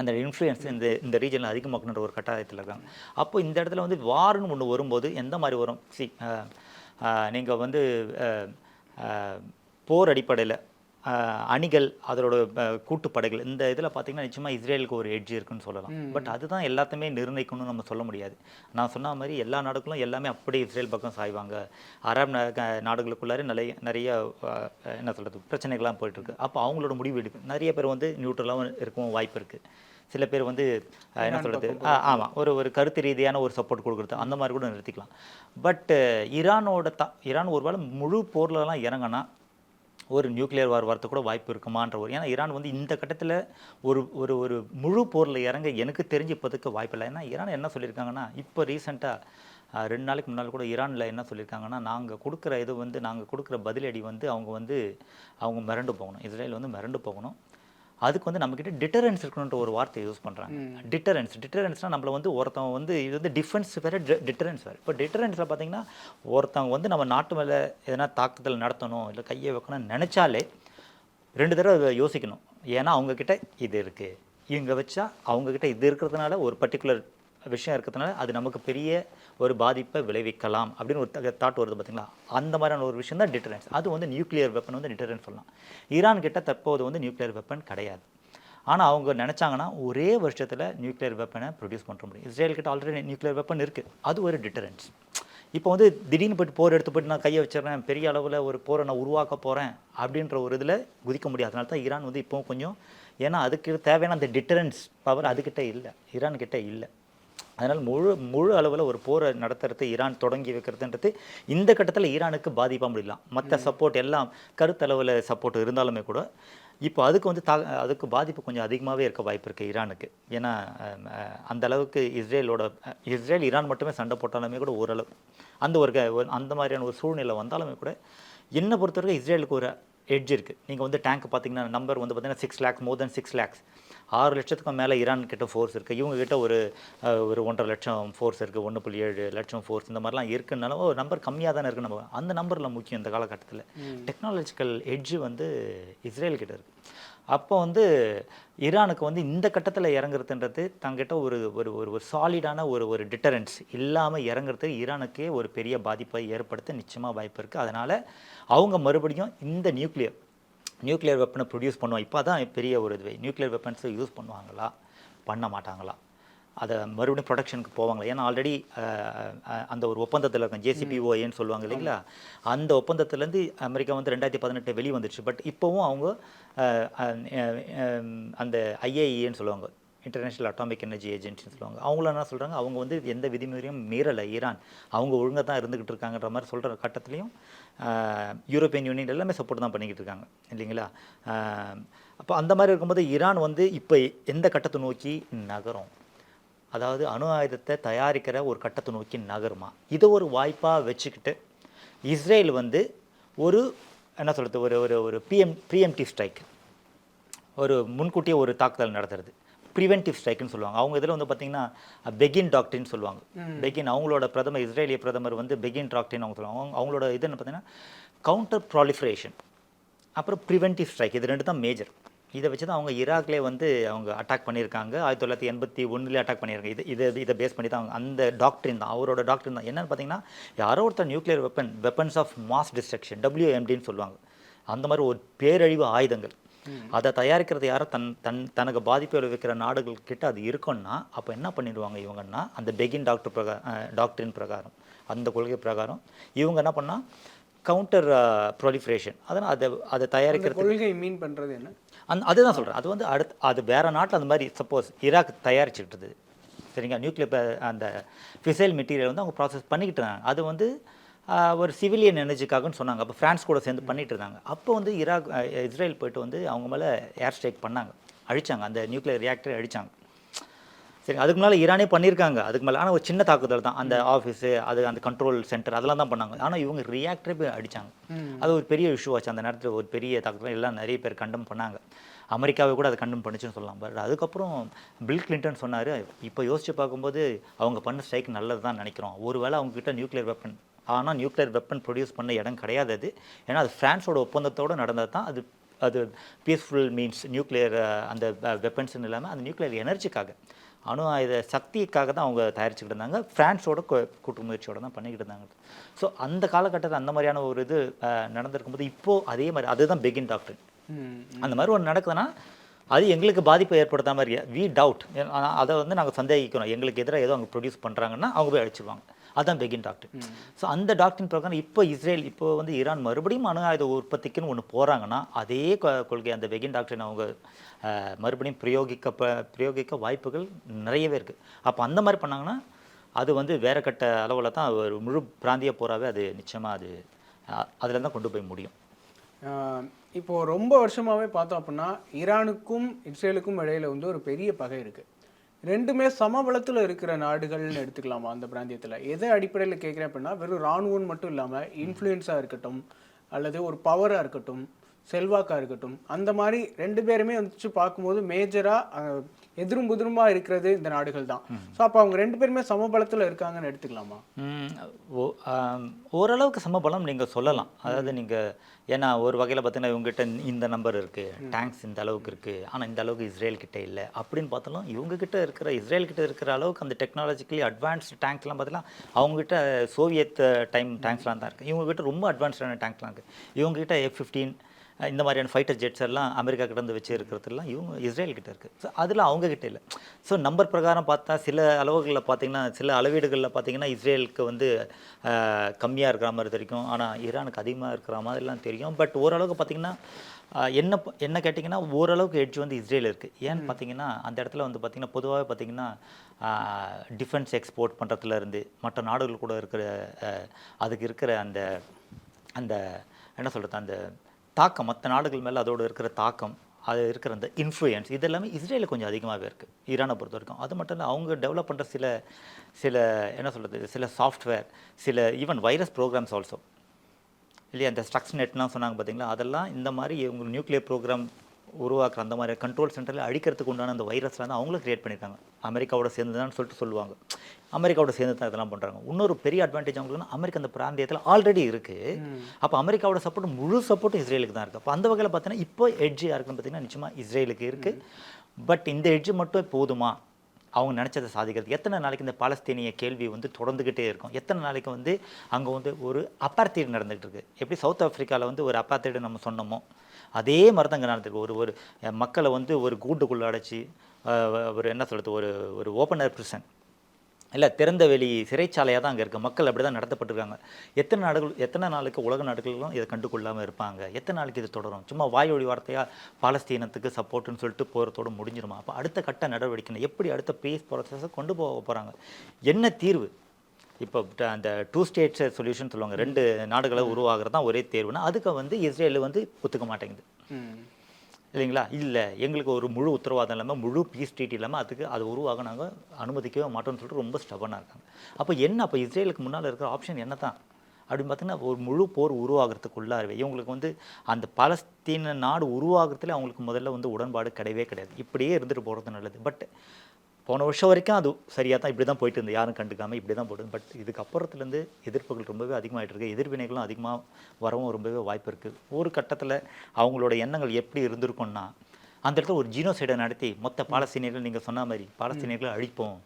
அந்த இன்ஃப்ளூயன்ஸ் இந்த ரீஜனில் அதிகமாக்கணுன்ற ஒரு கட்டாயத்தில் இருக்காங்க. அப்போ இந்த இடத்துல வந்து வார்னு ஒன்று வரும்போது எந்த மாதிரி வரும், நீங்கள் வந்து போர் அடிப்படையில் அணிகள், அதோட கூட்டுப்படைகள், இந்த இதில் பார்த்தீங்கன்னா நிச்சயமாக இஸ்ரேலுக்கு ஒரு எட்ஜ் இருக்குன்னு சொல்லலாம். பட் அதுதான் எல்லாத்தையுமே நிர்ணயிக்கணும்னு நம்ம சொல்ல முடியாது. நான் சொன்ன மாதிரி எல்லா நாடுகளும் எல்லாமே அப்படியே இஸ்ரேல் பக்கம் சாய்வாங்க. அரபு நாடுகளுக்குள்ளாரே நிறைய என்ன சொல்கிறது பிரச்சனைகள்லாம் போயிட்டுருக்கு. அப்போ அவங்களோட முடிவு எடுக்கும். நிறைய பேர் வந்து நியூட்ரலாகவும் இருக்கவும் வாய்ப்பு இருக்குது. சில பேர் வந்து என்ன சொல்கிறது, ஆமாம், ஒரு கருத்து ரீதியான ஒரு சப்போர்ட் கொடுக்குறது, அந்த மாதிரி கூட நிறுத்திக்கலாம். பட் ஈரான் ஒருவேளை முழு போர்லலாம் இறங்கினா ஒரு நியூக்ளியர் வார் வரத்து கூட வாய்ப்பு இருக்குமான்ற ஏன்னா ஈரான் வந்து இந்த கட்டத்தில் ஒரு முழு போரில் இறங்க எனக்கு தெரிஞ்சு இப்போதுக்கு வாய்ப்பு இல்லை. ஏன்னா ஈரான் என்ன சொல்லியிருக்காங்கன்னா, இப்போ ரீசெண்டாக 2 நாளைக்கு முன்னால் கூட ஈரானில் என்ன சொல்லியிருக்காங்கன்னா, நாங்கள் கொடுக்குற பதிலடி வந்து அவங்க மிரண்டு போகணும், இஸ்ரேல் வந்து மிரண்டு போகணும். அதுக்கு வந்து நம்மக்கிட்ட டிட்டரன்ஸ் இருக்கணுன்ற ஒரு வார்த்தையை யூஸ் பண்ணுறாங்க. டிட்டரன்ஸ்னால் நம்மளை வந்து ஒருத்தவங்க வந்து இது வந்து டிஃபென்ஸ் வேறு, டிட்டரன்ஸ் வேறு. இப்போ டிட்டரன்ஸில் பார்த்தீங்கன்னா ஒருத்தவங்க வந்து நம்ம நாட்டு மேலே எதனா தாக்குதல் நடத்தணும் இல்லை கையை வைக்கணும்னு நினச்சாலே 2 தடவை யோசிக்கணும். ஏன்னா அவங்கக்கிட்ட இது இருக்குது, இங்கே வச்சா அவங்கக்கிட்ட இது இருக்கிறதுனால ஒரு பர்டிகுலர் விஷயம் இருக்கிறதுனால அது நமக்கு பெரிய ஒரு பாதிப்பை விளைவிக்கலாம் அப்படின்னு ஒரு தாட் வருது பார்த்தீங்களா. அந்த மாதிரியான ஒரு விஷயம் தான் டிட்டரன்ஸ். அது வந்து நியூக்ளியர் வெப்பன் வந்து டிட்டரன்ஸ் சொல்லலாம். ஈரான் கிட்ட தற்போது வந்து நியூக்ளியர் வெப்பன் கிடையாது. ஆனால் அவங்க நினச்சாங்கன்னா ஒரே வருஷத்தில் நியூக்ளியர் வெப்பனை ப்ரொடியூஸ் பண்ண முடியும். இஸ்ரேல் கிட்ட ஆல்ரெடி நியூக்ளியர் வெப்பன் இருக்குது, அது ஒரு டிட்டரன்ஸ். இப்போ வந்து திடீர்னு போய்ட்டு போர் எடுத்து போய்ட்டு நான் கையை வச்சிடறேன், பெரிய அளவில் ஒரு போரை நான் உருவாக்க போகிறேன் அப்படின்ற ஒரு இதில் குதிக்க முடியாது. அதனால தான் ஈரான் வந்து இப்போவும் கொஞ்சம், ஏன்னா அதுக்கு தேவையான அந்த டிட்டரன்ஸ் பவர் அதுக்கிட்ட இல்லை, ஈரான்கிட்ட இல்லை. அதனால் முழு அளவில் ஒரு போரை நடத்துறது ஈரான் தொடங்கி வைக்கிறதுன்றது இந்த கட்டத்தில் ஈரானுக்கு பாதிப்பாக முடியலாம். மற்ற சப்போர்ட் எல்லாம் கருத்தளவில் சப்போர்ட் இருந்தாலுமே கூட இப்போ அதுக்கு வந்து அதுக்கு பாதிப்பு கொஞ்சம் அதிகமாகவே இருக்க வாய்ப்பு இருக்குது ஈரானுக்கு. ஏன்னா அந்த அளவுக்கு இஸ்ரேல் ஈரான் மட்டுமே சண்டை போட்டாலுமே கூட ஓரளவு அந்த மாதிரியான ஒரு சூழ்நிலை வந்தாலுமே கூட என்னை பொறுத்தவரைக்கும் இஸ்ரேலுக்கு ஒரு எட்ஜ் இருக்குது. நீங்கள் வந்து டேங்க் பார்த்தீங்கன்னா நம்பர் வந்து பார்த்தீங்கன்னா 6 lakhs, more than 6 lakhs, 6 லட்சத்துக்கும் மேலே ஈரான் கிட்ட ஃபோர்ஸ் இருக்குது. இவங்ககிட்ட ஒரு 1.5 லட்சம் ஃபோர்ஸ் இருக்குது, 1.7 லட்சம் ஃபோர்ஸ், இந்த மாதிரிலாம் இருக்குன்னாலும் ஒரு நம்பர் கம்மியாக தானே இருக்குது. நம்ம அந்த நம்பரில் முக்கியம் இந்த காலகட்டத்தில் டெக்னாலஜிக்கல் எட்ஜு வந்து இஸ்ரேல் கிட்ட இருக்குது. அப்போ வந்து ஈரானுக்கு வந்து இந்த கட்டத்தில் இறங்குறதுன்றது தங்கிட்ட ஒரு சாலிடான ஒரு டிட்டரன்ஸ் இல்லாமல் இறங்குறதுக்கு ஈரானுக்கே ஒரு பெரிய பாதிப்பை ஏற்படுத்த நிச்சயமாக வாய்ப்பு இருக்குது. அதனால் அவங்க மறுபடியும் இந்த நியூக்ளியர் வெப்பனை ப்ரொடியூஸ் பண்ணுவோம். இப்போ தான் பெரிய ஒரு இதுவே நியூக்ளியர் வெப்பன்ஸை யூஸ் பண்ணுவாங்களா பண்ண மாட்டாங்களா, அதை மறுபடியும் ப்ரொடக்ஷனுக்கு போவாங்களா. ஏன்னா ஆல்ரெடி அந்த ஒரு ஒப்பந்தத்தில் இருக்கும், JCPOAன்னு சொல்லுவாங்க இல்லைங்களா. அந்த ஒப்பந்தத்துலேருந்து அமெரிக்கா வந்து 2018 வெளியே வந்துடுச்சு. பட் இப்போவும் அவங்க அந்த IAEAன்னு சொல்லுவாங்க, இன்டர்நேஷ்னல் அட்டாமிக் எனர்ஜி ஏஜென்சின்னு சொல்லுவாங்க. அவங்கள என்ன சொல்கிறாங்க, அவங்க வந்து எந்த விதிமுறையும் மீறலை ஈரான், அவங்க ஒழுங்காக தான் இருந்துக்கிட்டு இருக்காங்கன்ற மாதிரி சொல்கிற கட்டத்துலையும் யூரோப்பியன் யூனியன் எல்லாமே சப்போர்ட் தான் பண்ணிக்கிட்டு இருக்காங்க இல்லைங்களா. அப்போ அந்த மாதிரி இருக்கும்போது ஈரான் வந்து இப்போ எந்த கட்டத்தை நோக்கி நகரும், அதாவது அணு ஆயுதத்தை தயாரிக்கிற ஒரு கட்டத்தை நோக்கி நகருமா, இதை ஒரு வாய்ப்பாக வச்சுக்கிட்டு இஸ்ரேல் வந்து ஒரு என்ன சொல்கிறது, ஒரு ஒரு ஒரு ப்ரீஎம்டிவ் ஸ்ட்ரைக், ஒரு முன்கூட்டியே ஒரு தாக்குதல் நடத்துறது, ப்ரிவென்டிவ் ஸ்ட்ரைக்குன்னு சொல்லுவாங்க. அவங்க இதில் வந்து பார்த்தீங்கன்னா பெகின் டாக்டின்னு சொல்லுவாங்க. பெகின் அவங்களோட பிரதமர், இஸ்ரேலிய பிரதமர் வந்து பெகின் டாக்டின்னு அவங்க சொல்லுவாங்க. அவங்களோட இது என்ன பார்த்தீங்கன்னா கவுண்டர் ப்ராலிஃபரேஷன், அப்புறம் ப்ரிவென்டிவ் ஸ்ட்ரைக், இது ரெண்டு தான் மேஜர். இதை வச்சு தான் அவங்க ஈராக்லேயே வந்து அவங்க அட்டாக் பண்ணியிருக்காங்க. 1981 அட்டாக் பண்ணியிருக்காங்க. இதை பேஸ் பண்ணி தான் அந்த டாக்டரின் தான், அவரோட டாக்டரின் தான். என்னென்னு பார்த்தீங்கன்னா, யாரோ ஒருத்தர் nuclear weapons of mass destruction, WMDன்னு சொல்லுவாங்க, அந்த மாதிரி ஒரு பேரழிவு ஆயுதங்கள், அதை தயாரிக்கிறது யாரோ தனக்கு பாதிப்பை விளைவிக்கிற நாடுகள் கிட்ட அது இருக்குன்னா, அப்போ என்ன பண்ணிடுவாங்க இவங்கன்னா, அந்த பெகின் டாக்டரின் பிரகாரம், அந்த கொள்கை பிரகாரம் இவங்க என்ன பண்ணால் கவுண்டர் ப்ராலிஃபரேஷன், அதனால் அதை தயாரிக்கிறது கொள்கை மீன் பண்ணுறது என்ன, அதுதான் சொல்கிறேன். அது வந்து அது வேறு நாட்டில் அந்த மாதிரி சப்போஸ் ஈராக் தயாரிச்சுட்டு இருந்தது சரிங்க, நியூக்ளியர் அந்த ஃபிசைல் மெட்டீரியல் வந்து அவங்க ப்ராசஸ் பண்ணிக்கிட்டு இருந்தாங்க. அது வந்து ஒரு சிவிலியன் எனர்ஜிக்காகன்னு சொன்னாங்க. அப்போ ஃப்ரான்ஸ் கூட சேர்ந்து பண்ணிட்டு இருந்தாங்க. அப்போ வந்து இஸ்ரேல் போய்ட்டு வந்து அவங்க மேலே ஏர் ஸ்ட்ரைக் பண்ணாங்க, அழிச்சாங்க, அந்த நியூக்ளியர் ரியாக்டரை அழிச்சாங்க. சரி, அதுக்கு மேலே ஈரானே பண்ணியிருக்காங்க அதுக்கு மேலே, ஆனால் ஒரு சின்ன தாக்குதல் தான், அந்த ஆஃபீஸு அது அந்த கண்ட்ரோல் சென்டர் அதெல்லாம் தான் பண்ணாங்க. ஆனால் இவங்க ரியாக்டரே போய் அடித்தாங்க. அது ஒரு பெரிய இஷ்யூ ஆச்சு அந்த நேரத்தில், ஒரு பெரிய தாக்குதல், எல்லாம் நிறைய பேர் கண்டம் பண்ணாங்க. அமெரிக்காவை கூட அதை கண்டம் பண்ணுச்சுன்னு சொல்லலாம். பட் அதுக்கப்புறம் பில் கிளின்டன் சொன்னார், இப்போ யோசிச்சு பார்க்கும்போது அவங்க பண்ண ஸ்ட்ரைக் நல்லது தான் நினைக்கிறோம், ஒருவேளை அவங்ககிட்ட நியூக்ளியர் வெப்பன், ஆனால் நியூக்ளியர் வெப்பன் ப்ரொடியூஸ் பண்ண இடம் கிடையாது அது, ஏன்னா அது ஃப்ரான்ஸோட ஒப்பந்தத்தோடு நடந்தது தான். அது பீஸ்ஃபுல் மீன்ஸ் நியூக்ளியர் அந்த வெப்பன்ஸ்ன்னு இல்லாமல் அந்த நியூக்ளியர் எனர்ஜிக்காக, அணு ஆயுத சக்திக்காக தான் அவங்க தயாரிச்சுக்கிட்டு இருந்தாங்க. ஃப்ரான்ஸோட கூட்டு முயற்சியோட தான் பண்ணிக்கிட்டு இருந்தாங்க. ஸோ அந்த காலகட்டத்தில் அந்த மாதிரியான ஒரு இது நடந்திருக்கும்போது இப்போது அதே மாதிரி அதுதான் பெகின் டாக்டர். அந்த மாதிரி ஒன்று நடக்குதுன்னா அது எங்களுக்கு பாதிப்பை ஏற்படுத்தாம மாதிரி வி டவுட், அதை வந்து நாங்கள் சந்தேகிக்கிறோம், எங்களுக்கு எதிராக ஏதோ அவங்க ப்ரொடியூஸ் பண்ணுறாங்கன்னா அவங்க போய் அழிச்சிருவாங்க. அதுதான் பெகின் டாக்டர். ஸோ அந்த டாக்டரின் பிரகாரம் இப்போ இஸ்ரேல், இப்போ வந்து ஈரான் மறுபடியும் அணு ஆயுத உற்பத்திக்குன்னு ஒன்று போகிறாங்கன்னா அதே கொள்கை, அந்த பெகின் டாக்டரின் அவங்க மறுபடியும் பிரயோகிக்க வாய்ப்புகள் நிறையவே இருக்குது. அப்போ அந்த மாதிரி பண்ணாங்கன்னா அது வந்து வேற கட்ட அளவில் தான் ஒரு முழு பிராந்திய போராகவே அது நிச்சயமாக அது அதில் தான் கொண்டு போய் முடியும். இப்போது ரொம்ப வருஷமாகவே பார்த்தோம் அப்படின்னா ஈரானுக்கும் இஸ்ரேலுக்கும் இடையில் வந்து ஒரு பெரிய பகை இருக்குது. ரெண்டுமே சமபலத்தில் இருக்கிற நாடுகள்னு எடுத்துக்கலாமா அந்த பிராந்தியத்தில்? எதை அடிப்படையில் கேட்குறேன் அப்படின்னா, வெறும் இராணுவம் மட்டும் இல்லாமல் இன்ஃப்ளூயன்ஸாக இருக்கட்டும், அல்லது ஒரு பவராக இருக்கட்டும், செல்வாக்காக இருக்கட்டும், அந்த மாதிரி ரெண்டு பேருமே வந்துச்சு பார்க்கும்போது மேஜராக எதிரும் புதிருமாக இருக்கிறது இந்த நாடுகள் தான். ஸோ அப்போ அவங்க ரெண்டு பேருமே சமபலத்தில் இருக்காங்கன்னு எடுத்துக்கலாமா? ஓரளவுக்கு சமபலம் நீங்கள் சொல்லலாம். அதாவது நீங்கள் ஏன்னா ஒரு வகையில் பார்த்தீங்கன்னா இவங்ககிட்ட இந்த நம்பர் இருக்குது, டேங்க்ஸ் இந்த அளவுக்கு இருக்குது, ஆனால் இந்த அளவுக்கு இஸ்ரேல் கிட்ட இல்லை அப்படின்னு பார்த்தாலும் இவங்ககிட்ட இருக்கிற இஸ்ரேல் கிட்ட இருக்கிற அளவுக்கு அந்த டெக்னாலஜிக்கலி அட்வான்ஸ்டு டேங்க்ஸ்லாம் பார்த்தீங்கன்னா அவங்ககிட்ட சோவியத் டைம் டேங்க்ஸ்லாம் தான் இருக்குது. இவங்ககிட்ட ரொம்ப அட்வான்ஸ்டான டேங்க்லாம் இருக்குது. இவங்ககிட்ட F-15 இந்த மாதிரியான ஃபைட்டர் ஜெட்ஸ் எல்லாம் அமெரிக்கா கிட்ட வச்சு இருக்கிறதுலாம் இவங்க இஸ்ரேல் கிட்ட இருக்குது. ஸோ அதில் அவங்ககிட்ட இல்லை. ஸோ நம்பர் பிரகாரம் பார்த்தா சில அளவுகளில் பார்த்தீங்கன்னா, சில அளவீடுகளில் பார்த்தீங்கன்னா இஸ்ரேலுக்கு வந்து கம்மியாக இருக்கிற மாதிரி தெரியும், ஆனால் ஈரானுக்கு அதிகமாக இருக்கிற மாதிரிலாம் தெரியும். பட் ஓரளவுக்கு பார்த்தீங்கன்னா என்ன கேட்டிங்கன்னா ஓரளவுக்கு எட்ஜ் வந்து இஸ்ரேல் இருக்குது. ஏன்னு பார்த்தீங்கன்னா அந்த இடத்துல வந்து பார்த்திங்கன்னா பொதுவாகவே பார்த்திங்கன்னா டிஃபென்ஸ் எக்ஸ்போர்ட் பண்ணுறதுலேருந்து மற்ற நாடுகள் கூட இருக்கிற அதுக்கு இருக்கிற அந்த அந்த என்ன சொல்கிறது, அந்த தாக்கம், மற்ற நாடுகள் மேலே அதோடு இருக்கிற தாக்கம், அது இருக்கிற அந்த இன்ஃப்ளூயன்ஸ், இது எல்லாமே இஸ்ரேலில் கொஞ்சம் அதிகமாகவே இருக்குது ஈரானை பொறுத்த வரைக்கும். அது மட்டும் இல்லை, அவங்க டெவலப் பண்ணுற சில என்ன சொல்கிறது, சில சாஃப்ட்வேர், சில ஈவன் வைரஸ் ப்ரோக்ராம்ஸ் ஆல்சோ இல்லையா, இந்த ஸ்ட்ரக்ஸ் நெட்லாம் சொன்னாங்க பார்த்தீங்களா, அதெல்லாம் இந்த மாதிரி இவங்க நியூக்ளியர் ப்ரோக்ராம் உருவாக்குற அந்த மாதிரி கண்ட்ரோல் சென்டரில் அடிக்கிறதுக்கு உண்டான அந்த வைரஸ்லாம் தான் அவங்களும் க்ரியேட் பண்ணியிருக்காங்க. அமெரிக்காவோட சேர்ந்து தான் சொல்லுவாங்க, அமெரிக்காவோட சேர்ந்து தான் இதெல்லாம் பண்ணுறாங்க. இன்னொரு பெரிய அட்வான்டேஜ் அவங்களுக்குன்னா அமெரிக்கா அந்த பிராந்தியத்தில் ஆல்ரெடி இருக்குது. அப்போ அமெரிக்காவோட சப்போர்ட், முழு சப்போர்ட்டும் இஸ்ரேலுக்கு தான் இருக்குது. அப்போ அந்த வகையில் பார்த்தீங்கன்னா இப்போ எட்ஜ் யாருக்குன்னு பார்த்தீங்கன்னா நிச்சயமாக இஸ்ரேலுக்கு இருக்குது. பட் இந்த எட்ஜ் மட்டும் போதுமா அவங்க நினச்சதை சாதிக்கிறது? எத்தனை நாளைக்கு இந்த பாலஸ்தீனிய கேள்வி வந்து தொடர்ந்துக்கிட்டே இருக்கும்? எத்தனை நாளைக்கு வந்து அங்கே வந்து ஒரு அப்பார்த்தைடு நடந்துகிட்டு இருக்குது? எப்படி சவுத் ஆஃப்ரிக்காவில் வந்து ஒரு அப்பார்த்தைடு நம்ம சொன்னோமோ அதே மாதிரி தான் இங்கே நடந்துருக்கு. ஒரு மக்களை வந்து ஒரு கூண்டுக்குள்ளே அடைச்சி ஒரு என்ன சொல்கிறது, ஒரு ஓப்பன் ஏர் பிரிசன் இல்லை திறந்த வெளி சிறைச்சாலையாக தான் அங்கே இருக்குது. மக்கள் அப்படி தான் நடத்தப்பட்டிருக்காங்க. எத்தனை நாளுக்கு உலக நாடுகளும் இதை கண்டுகொள்ளாமல் இருப்பாங்க? எத்தனை நாளைக்கு இது தொடரும்? சும்மா வாய் வார்த்தையாக பாலஸ்தீனத்துக்கு சப்போர்ட்டுன்னு சொல்லிட்டு போகிறதோடு முடிஞ்சிருமா? அப்போ அடுத்த கட்ட நடவடிக்கை எப்படி அடுத்த பீஸ் ப்ராசஸை கொண்டு போக போகிறாங்க? என்ன தீர்வு? இப்போ அந்த 2 ஸ்டேட்ஸ் சொல்யூஷன் சொல்லுவாங்க, 2 நாடுகளை உருவாகிறது தான் ஒரே தேர்வுனா அதுக்கு வந்து இஸ்ரேல் வந்து ஒத்துக்க மாட்டேங்குது இல்லைங்களா? இல்லை எங்களுக்கு ஒரு முழு உத்தரவாதம் இல்லாமல் முழு பீஸ் ட்ரீட் இல்லாமல் அது உருவாக நாங்கள் அனுமதிக்கவே மாட்டோம்னு சொல்லிட்டு ரொம்ப ஸ்டபனாக இருக்காங்க. அப்போ இஸ்ரேலுக்கு முன்னால் இருக்கிற ஆப்ஷன் என்ன தான் அப்படின்னு பார்த்தீங்கன்னா, ஒரு முழு போர் உருவாகிறதுக்குள்ளாரவே இவங்களுக்கு வந்து அந்த பாலஸ்தீன நாடு உருவாகிறதுல அவங்களுக்கு முதல்ல வந்து உடன்பாடு கிடையவே கிடையாது. இப்படியே இருந்துட்டு போகிறது நல்லது. பட் போன வருஷம் வரைக்கும் அது சரியாக தான் இப்படி தான் போயிட்டு இருந்து, யாரும் கண்டுக்காமல் இப்படி தான் போட்டு. பட் இதுக்கு அப்புறத்துலேருந்து எதிர்ப்புகள் ரொம்பவே அதிகமாகிட்டு இருக்குது. எதிர்வினைகளும் அதிகமாக வரவும் ரொம்பவே வாய்ப்பு இருக்குது. ஒரு கட்டத்தில் அவங்களோட எண்ணங்கள் எப்படி இருந்திருக்கும்னா, அந்த இடத்துல ஒரு ஜீனோசைடை நடத்தி மொத்த பாலஸ்தீனியர்கள், நீங்கள் சொன்ன மாதிரி பாலஸ்தீனியர்களை அழிப்போம்,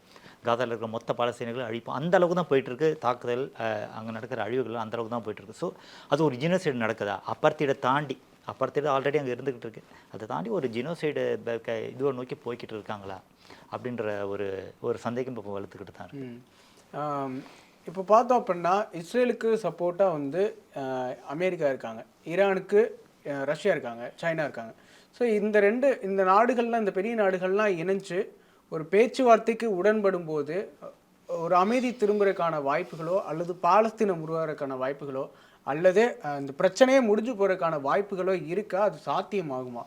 காதாவில் இருக்கிற மொத்த பாலஸ்தீனியர்களை அழிப்போம், அந்த அளவுக்கு தான் போயிட்டுருக்கு. தாக்குதல் அங்கே நடக்கிற அழிவுகள் அந்த அளவுக்கு தான் போயிட்டுருக்கு. ஸோ அது ஒரு ஜீனோசைடு நடக்குதா? அப்பார்த்தைடை தாண்டி, அப்பார்த்தைடு ஆல்ரெடி அங்கே இருந்துக்கிட்டு இருக்கு, அதை தாண்டி ஒரு ஜீனோசைடு இதுவை நோக்கி போய்கிட்டு இருக்காங்களா அப்படின்ற ஒரு சந்தேகம் இப்போ வளர்த்துக்கிட்டு தான் இருக்கு. இப்போ பார்த்தோம் அப்படின்னா, இஸ்ரேலுக்கு சப்போர்ட்டாக வந்து அமெரிக்கா இருக்காங்க, ஈரானுக்கு ரஷ்யா இருக்காங்க, சைனா இருக்காங்க. ஸோ இந்த நாடுகள்லாம், இந்த பெரிய நாடுகள்லாம் இணைஞ்சு ஒரு பேச்சுவார்த்தைக்கு உடன்படும் போது ஒரு அமைதி திரும்புறதுக்கான வாய்ப்புகளோ அல்லது பாலஸ்தீனம் உருவாகிறதுக்கான வாய்ப்புகளோ அல்லது இந்த பிரச்சனையே முடிஞ்சு போகிறதுக்கான வாய்ப்புகளோ இருக்கா? அது சாத்தியமாகுமா?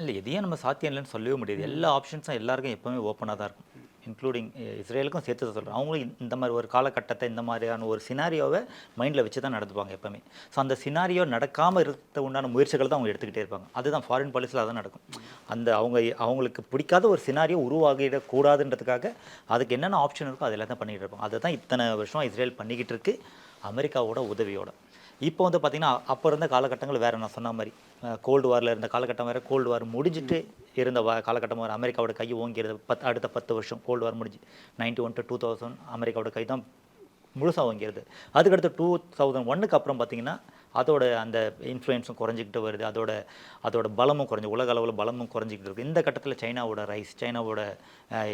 இல்லை, எதையும் நம்ம சாத்தியம் இல்லைன்னு சொல்லவே முடியாது. எல்லா ஆப்ஷன்ஸும் எல்லாருக்கும் எப்போவுமே ஓப்பனாக தான் இருக்கும், இன்க்ளூடிங் இஸ்ரேலுக்கும் சேர்த்து சொல்கிறேன். அவங்களும் இந்த மாதிரி ஒரு காலகட்டத்தை, இந்த மாதிரியான ஒரு சினாரியோவை மைண்டில் வச்சு தான் நடத்துவாங்க எப்போவுமே. ஸோ அந்த சினாரியோ நடக்காமல் இருக்க உண்டான முயற்சிகள் தான் அவங்க எடுத்துக்கிட்டே இருப்பாங்க. அதுதான் ஃபாரின் பாலிசியில் அதான் நடக்கும். அவங்களுக்கு பிடிக்காத ஒரு சினாரியோ உருவாகிடக்கூடாதுன்றதுக்காக அதுக்கு என்னென்ன ஆப்ஷன் இருக்கோ அதெல்லாம் தான் பண்ணிக்கிட்டு இருப்பாங்க. அதை தான் இத்தனை வருஷம் இஸ்ரேல் பண்ணிக்கிட்டு இருக்கு, அமெரிக்காவோட உதவியோட. இப்போ வந்து பார்த்திங்கன்னா, அப்போ இருந்த காலகட்டங்கள் வேறு. நான் சொன்ன மாதிரி கோல்டு வாரில் இருந்த காலகட்டம் வேறு, கோல்டு வார் முடிஞ்சிட்டு இருந்த காலகட்டம் வேறு. அமெரிக்காவோட கை ஓங்கிறது அடுத்த 10 வருஷம் கோல்டு வார் முடிஞ்சு 91 to 2000 அமெரிக்காவோட கை தான் முழுசாக ஓங்கிறது. அதுக்கடுத்து 2001க்கு அப்புறம் பார்த்திங்கன்னா அதோட அந்த இன்ஃப்ளூயன்ஸும் குறைஞ்சிக்கிட்டு வருது, அதோட பலமும் உலக அளவில் பலமும் குறைஞ்சிக்கிட்டு இருக்குது. இந்த கட்டத்தில் சைனாவோட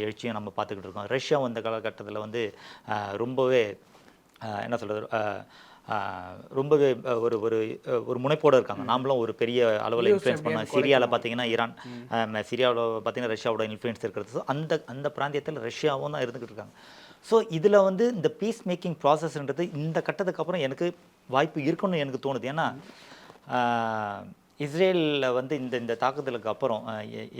எழுச்சியும் நம்ம பார்த்துக்கிட்டு இருக்கோம். ரஷ்யா இந்த காலகட்டத்தில் வந்து ரொம்பவே என்ன சொல்கிறது, ரொம்பவே ஒரு முனைப்போடு இருக்காங்க. நாமளும் ஒரு பெரிய அளவில் இன்ஃப்ளூயன்ஸ் பண்ண. சிரியாவில் பார்த்தீங்கன்னா ஈரான், சிரியாவில் பார்த்தீங்கன்னா ரஷ்யாவோட இன்ஃப்ளூயன்ஸ் இருக்கிறது. ஸோ அந்த பிராந்தியத்தில் ரஷ்யாவும் தான் இருந்துக்கிட்டு இருக்காங்க. ஸோ இதில் வந்து இந்த பீஸ் மேக்கிங் ப்ராசஸ்ன்றது இந்த கட்டத்துக்கு அப்புறம் எனக்கு வாய்ப்பு இருக்குன்னு எனக்கு தோணுது. ஏன்னா இஸ்ரேலில் வந்து இந்த தாக்குதலுக்கு அப்புறம்,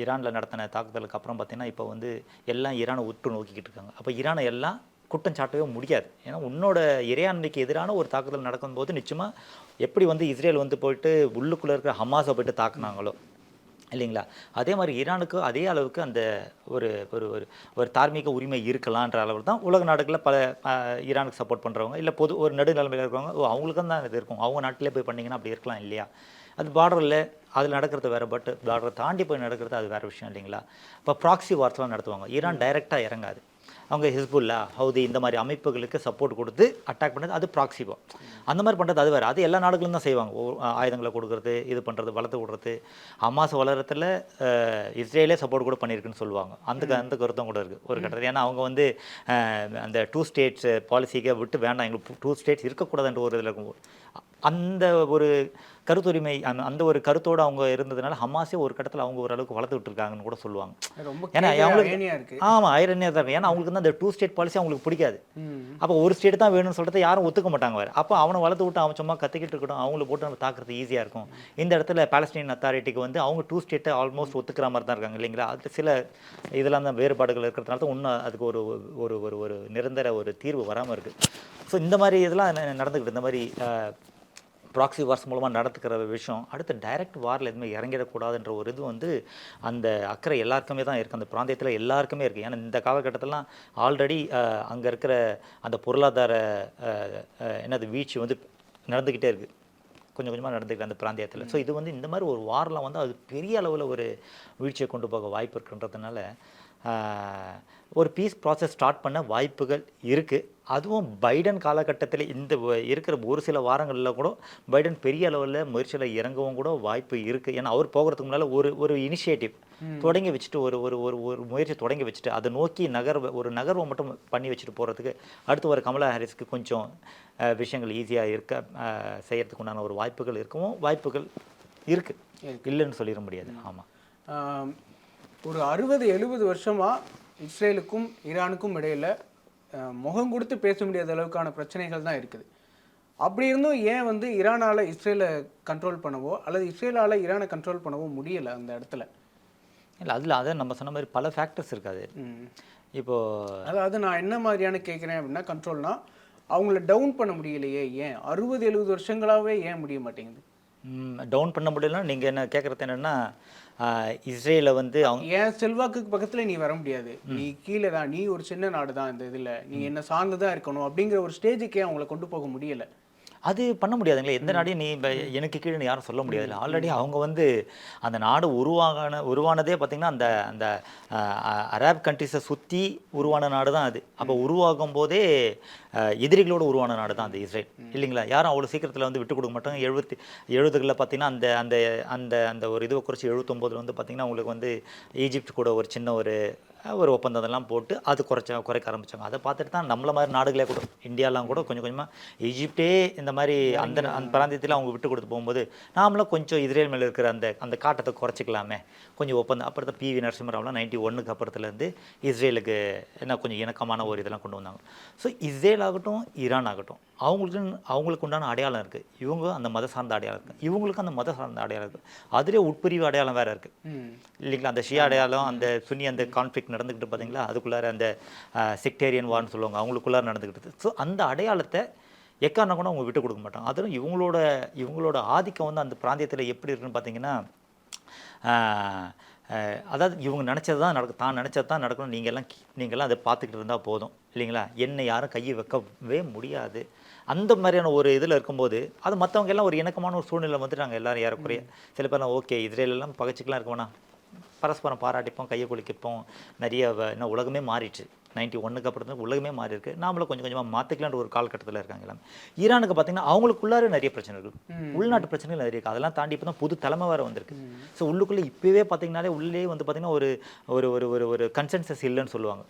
ஈரானில் நடத்தின தாக்குதலுக்கு அப்புறம் பார்த்தீங்கன்னா இப்போ வந்து எல்லாம் ஈரானை உற்று நோக்கிக்கிட்டு இருக்காங்க. அப்போ ஈரானை எல்லாம் குற்றம் சாட்டவே முடியாது. ஏன்னா உன்னோட இறையாண்மைக்கு எதிரான ஒரு தாக்குதல் நடக்கும்போது நிச்சயமாக எப்படி வந்து இஸ்ரேல் வந்து போயிட்டு உள்ளுக்குள்ளே இருக்கிற ஹமாஸை போயிட்டு தாக்குனாங்களோ இல்லைங்களா, அதே மாதிரி ஈரானுக்கு அதே அளவுக்கு அந்த ஒரு தார்மீக உரிமை இருக்கலான்ற அளவில் தான் உலக நாடுகளில் பல ஈரானுக்கு சப்போர்ட் பண்ணுறவங்க, இல்லை ஒரு நடுநிலைமையில் இருக்கிறவங்க, அவங்களுக்கும் தான் இது இருக்கும், அவங்க நாட்டிலே போய் பண்ணிங்கன்னா அப்படி இருக்கலாம் இல்லையா. அது பார்டரில் அதில் நடக்கிறது வேறு, பட் பார்டரை தாண்டி போய் நடக்கிறது அது வேறு விஷயம் இல்லைங்களா. இப்போ ப்ராக்ஸி வார்ஸ்லாம் நடத்துவாங்க. ஈரான் டைரெக்டாக இறங்காது, அவங்க ஹிஸ்புல்லா, ஹவுதி இந்த மாதிரி அமைப்புகளுக்கு சப்போர்ட் கொடுத்து அட்டாக் பண்ணுறது, அது ப்ராக்ஸி வார். அந்த மாதிரி பண்ணுறது அது வேறு. அது எல்லா நாடுகளும் தான் செய்வாங்க. ஆயுதங்களை கொடுக்குறது, இது பண்ணுறது, வளர்த்து விடுறது. ஹமாஸ் வளரத்தில் இஸ்ரேலே சப்போர்ட் கூட பண்ணியிருக்குன்னு சொல்லுவாங்க. அந்த கருத்தும் கூட இருக்குது ஒரு கட்டத்தில். ஏன்னா அவங்க வந்து அந்த 2 ஸ்டேட்ஸ் பாலிசிக்கை விட்டு வேண்டாம், எங்களுக்கு 2 ஸ்டேட்ஸ் இருக்கக்கூடாதுன்ற ஒரு இதில் இருக்கும். அந்த ஒரு கருத்துரிமை, அந்த ஒரு கருத்தோடு அவங்க இருந்ததுனால ஹமாஸே ஒரு கட்டத்தில் அவங்க ஓரளவுக்கு வளர்த்து விட்டுருக்காங்கன்னு கூட சொல்லுவாங்க. ஏன்னா அவங்களுக்கு ஐரனியாக தான். ஏன்னா அவங்களுக்கு வந்து அந்த 2 ஸ்டேட் பாலிசி அவங்களுக்கு பிடிக்காது. அப்போ ஒரு ஸ்டேட் தான் வேணும்னு சொல்லிட்டு யாரும் ஒத்துக்க மாட்டாங்க வேறு. அப்போ அவனை வளர்த்து விட்டு அவன் சும்மா கற்றுக்கிட்டு இருக்கட்டும், அவங்கள போட்டு நம்ம தாக்குறது ஈஸியாக இருக்கும். இந்த இடத்துல பாலஸ்தீன் அத்தாரிட்டிக்கு வந்து அவங்க 2 ஸ்டேட்டை ஆல்மோஸ்ட் ஒத்துக்கிற மாதிரி தான் இருக்காங்க இல்லைங்களா. அது சில இதெல்லாம் தான் வேறுபாடுகள் இருக்கிறதுனால தான் இன்னும் அதுக்கு ஒரு நிரந்தர ஒரு தீர்வு வராமல் இருக்குது. ஸோ இந்த மாதிரி இதெல்லாம் நடந்துக்கிட்டு, இந்த மாதிரி ப்ராக்ஸி வார்ஸ் மூலமாக நடத்துக்கிற விஷயம் அடுத்த டைரக்ட் வாரில் எதுவுமே இறங்கிடக்கூடாதுன்ற ஒரு இது வந்து அந்த அக்கறை எல்லாருக்குமே தான் இருக்குது, அந்த பிராந்தியத்தில் எல்லாருக்குமே இருக்குது. ஏன்னா இந்த காலகட்டத்திலாம் ஆல்ரெடி அங்கே இருக்கிற அந்த பொருளாதார வீழ்ச்சி வந்து நடந்துக்கிட்டே இருக்குது, கொஞ்சம் கொஞ்சமாக நடந்துக்கிட்டு அந்த பிராந்தியத்தில். ஸோ இது வந்து இந்த மாதிரி ஒரு வாரெலாம் வந்து அது பெரிய அளவில் ஒரு வீழ்ச்சியை கொண்டு போக வாய்ப்பு இருக்குன்றதுனால ஒரு பீஸ் ப்ராசஸ் ஸ்டார்ட் பண்ண வாய்ப்புகள் இருக்குது. அதுவும் பைடன் காலகட்டத்தில் இந்த இருக்கிற ஒரு சில வாரங்களில் கூட பைடன் பெரிய அளவில் முயற்சியில் இறங்கவும் கூட வாய்ப்பு இருக்குது. ஏன்னா அவர் போகிறதுக்கு முன்னால் ஒரு இனிஷியேட்டிவ் தொடங்கி வச்சுட்டு ஒரு ஒரு ஒரு ஒரு முயற்சி தொடங்கி வச்சுட்டு அதை நோக்கி ஒரு நகர்வை மட்டும் பண்ணி வச்சுட்டு போகிறதுக்கு அடுத்து வர கமலா ஹாரிஸ்க்கு கொஞ்சம் விஷயங்கள் ஈஸியாக செய்கிறதுக்கு உண்டான ஒரு வாய்ப்புகள் இருக்குது, இல்லைன்னு சொல்லிட முடியாது. ஆமாம். ஒரு 60-70 வருஷமாக இஸ்ரேலுக்கும் ஈரானுக்கும் இடையில் முகம் கொடுத்து பேச முடியாத அளவுக்கான பிரச்சனைகள் தான் இருக்குது. அப்படி இருந்தும் ஏன் வந்து ஈரானால் இஸ்ரேலை கண்ட்ரோல் பண்ணவோ அல்லது இஸ்ரேலால் ஈரானை கண்ட்ரோல் பண்ணவோ முடியலை அந்த இடத்துல? இல்லை, அதை நம்ம சொன்ன மாதிரி பல ஃபேக்டர்ஸ் இருக்காது. இப்போது அதாவது நான் என்ன மாதிரியான கேட்குறேன் அப்படின்னா, கண்ட்ரோல்னா அவங்கள டவுன் பண்ண முடியலையே, ஏன் 60-70 வருஷங்களாகவே ஏன் முடிய மாட்டேங்குது? டவுன் பண்ண முடியலன்னா நீங்கள் என்ன கேட்குறது என்னென்னா, இஸ்ரேலை வந்து அவங்க ஏன் செல்வாக்குக்கு பக்கத்தில் நீ வர முடியாது, நீ கீழே தான், நீ ஒரு சின்ன நாடு தான், இந்த இதில் நீ என்ன சார்ந்து தான் இருக்கணும் அப்படிங்கிற ஒரு ஸ்டேஜுக்கே அவங்கள கொண்டு போக முடியலை. அது பண்ண முடியாதுங்களே. எந்த நாடையும் நீ எனக்கு கீழே யாரும் சொல்ல முடியாதுல்ல. ஆல்ரெடி அவங்க வந்து அந்த நாடு உருவானதே பார்த்திங்கன்னா அந்த அந்த அரேப் கண்ட்ரிஸை சுற்றி உருவான நாடு தான் அது. அப்போ உருவாகும் போதே எதிரிகளோடு உருவான நாடு தான் அந்த இஸ்ரேல், இல்லைங்களா? யாரும் அவ்வளோ சீக்கிரத்தில் வந்து விட்டு கொடுக்க மாட்டாங்க. 70களில் பார்த்திங்கன்னா அந்த அந்த அந்த அந்த ஒரு இதுவை குறைச்சி 79 வந்து பார்த்திங்கன்னா உங்களுக்கு வந்து ஈஜிப்ட் கூட ஒரு சின்ன ஒரு ஒப்பந்தத்தெல்லாம் போட்டு அது குறைக்க ஆரம்பித்தாங்க. அதை பார்த்துட்டு தான் நம்மள மாதிரி நாடுகளே கூட, இந்தியாலாம் கூட கொஞ்சம் கொஞ்சமாக ஈஜிப்டே இந்த மாதிரி அந்த பிராந்தியத்தில் அவங்க விட்டு கொடுத்து போகும்போது நாமளும் கொஞ்சம் இஸ்ரேல் மேலே இருக்கிற அந்த காட்டத்தை குறைச்சிக்கலாமே கொஞ்சம் ஒப்பந்தம். அப்புறம் தான் பிவி நரசிம்மராவ்லாம் 91க்கு அப்புறத்துலேருந்து இஸ்ரேலுக்கு என்ன கொஞ்சம் இணக்கமான ஒரு இதெல்லாம் கொண்டு வந்தாங்க. ஸோ இஸ்ரேல் ஆகட்டும் ஈரான் ஆகட்டும் அவங்களுக்கு உண்டான அடையாளம் இருக்குது. இவங்க அந்த மத சார்ந்த அடையாளம் இருக்குது, இவங்களுக்கு அந்த மத சார்ந்த அடையாளம் இருக்குது. அதிலே உட்பிரிவு அடையாளம் வேறு இருக்குது, இல்லைங்களா? அந்த ஷியா அடையாளம், அந்த சுன்னி அந்த கான்ஃப்ளிக்ட் நடந்துக்கிட்டு பார்த்தீங்களா, அதுக்குள்ளார அந்த செக்டேரியன் வார்னு சொல்லுவாங்க, அவங்களுக்குள்ளார நடந்துக்கிட்டு. ஸோ அந்த அடையாளத்தை எக்காரணம் கூட அவங்க விட்டு கொடுக்க மாட்டாங்க. அதுவும் இவங்களோட ஆதிக்கம் வந்து அந்த பிராந்தியத்தில் எப்படி இருக்குன்னு பார்த்தீங்கன்னா, அதாவது இவங்க நினச்சது தான் நடக்கும், தான் நினச்சது தான் நடக்கணும், நீங்கள்லாம் அதை பார்த்துக்கிட்டு இருந்தால் போதும், இல்லைங்களா? என்னை யாரும் கையை வைக்கவே முடியாது. அந்த மாதிரியான ஒரு இதில் இருக்கும்போது அது மற்றவங்க எல்லாம் ஒரு இணக்கமான ஒரு சூழ்நிலை வந்துட்டாங்க எல்லாரும் ஏறக்குறைய. சில பேர்லாம் ஓகே இஸ்ரேலெல்லாம் பகச்சிக்கலாம் இருக்க வேணாம், பரஸ்பரம் பாராட்டிப்போம், கையை குளிக்கப்போம். நிறைய என்ன உலகமே மாறிடுச்சு. 91க்கு அப்புறம் உலகமே மாறி இருக்குது. நாமளும் கொஞ்சம் கொஞ்சமாக மாற்றிக்கலான்ற ஒரு காலகட்டத்தில் இருக்காங்க எல்லாமே. ஈரானுக்கு பார்த்தீங்கன்னா அவங்களுக்குள்ளார நிறைய பிரச்சனை இருக்குது, உள்நாட்டு பிரச்சனைகள் நிறைய இருக்குது. அதெல்லாம் தாண்டி இப்போ தான் புது தலைமை வேறு வந்திருக்கு. ஸோ உள்ளுக்குள்ளே இப்போவே பார்த்தீங்கன்னாலே உள்ளே வந்து பார்த்தீங்கன்னா ஒரு ஒரு ஒரு ஒரு கன்சென்சஸ் இல்லைன்னு சொல்லுவாங்க.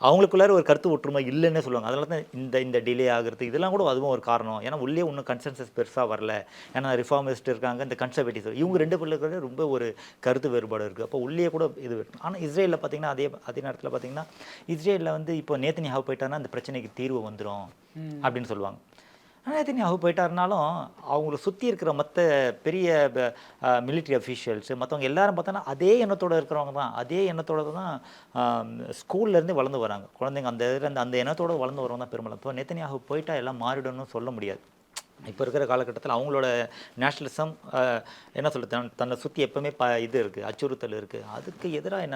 அவங்களுக்குள்ளார ஒரு கருத்து ஒற்றுமை இல்லைன்னு சொல்லுவாங்க. அதனால தான் இந்த டிலே ஆகுறது இதெல்லாம் கூட அதுவும் ஒரு காரணம். ஏன்னா உள்ளே இன்னும் கன்சென்சஸ் பெருசாக வரல. ஏன்னா ரிஃபார்மிஸ்ட் இருக்காங்க, இந்த கன்சர்வேட்டிவ்ஸ், இவங்க ரெண்டு பேருக்கு ரொம்ப ஒரு கருத்து வேறுபாடு இருக்குது. அப்போ உள்ளே கூட இது இருக்கும். ஆனால் இஸ்ரேலில் பார்த்தீங்கன்னா அதே நேரத்தில் பார்த்தீங்கன்னா இஸ்ரேலில் வந்து இப்போ நேத்தன்யாஹூ போயிட்டாருன்னா அந்த பிரச்சனைக்கு தீர்வு வந்துடும் அப்படின்னு சொல்லுவாங்க. ஆனால் நேத்தன்யாஹூ போயிட்டாருனாலும் அவங்கள சுற்றி இருக்கிற மற்ற பெரிய மிலிட்ரி அஃபீஷியல்ஸ் மற்றவங்க எல்லாரும் பார்த்தோன்னா அதே எண்ணத்தோடு இருக்கிறவங்க தான், அதே எண்ணத்தோடு தான் ஸ்கூல்லேருந்து வளர்ந்து வராங்க குழந்தைங்க. அந்த எண்ணத்தோடு வளர்ந்து வரவங்க தான் பெரும்பாலும். இப்போ நேத்தன்யாஹூ போயிட்டா எல்லாம் மாறிடணும்னு சொல்ல முடியாது. இப்போ இருக்கிற காலகட்டத்தில் அவங்களோட நேஷ்னலிசம் என்ன சொல்கிறது, தன்னை சுற்றி எப்போவுமே இது இருக்குது, அச்சுறுத்தல் இருக்குது. அதுக்கு எதிராக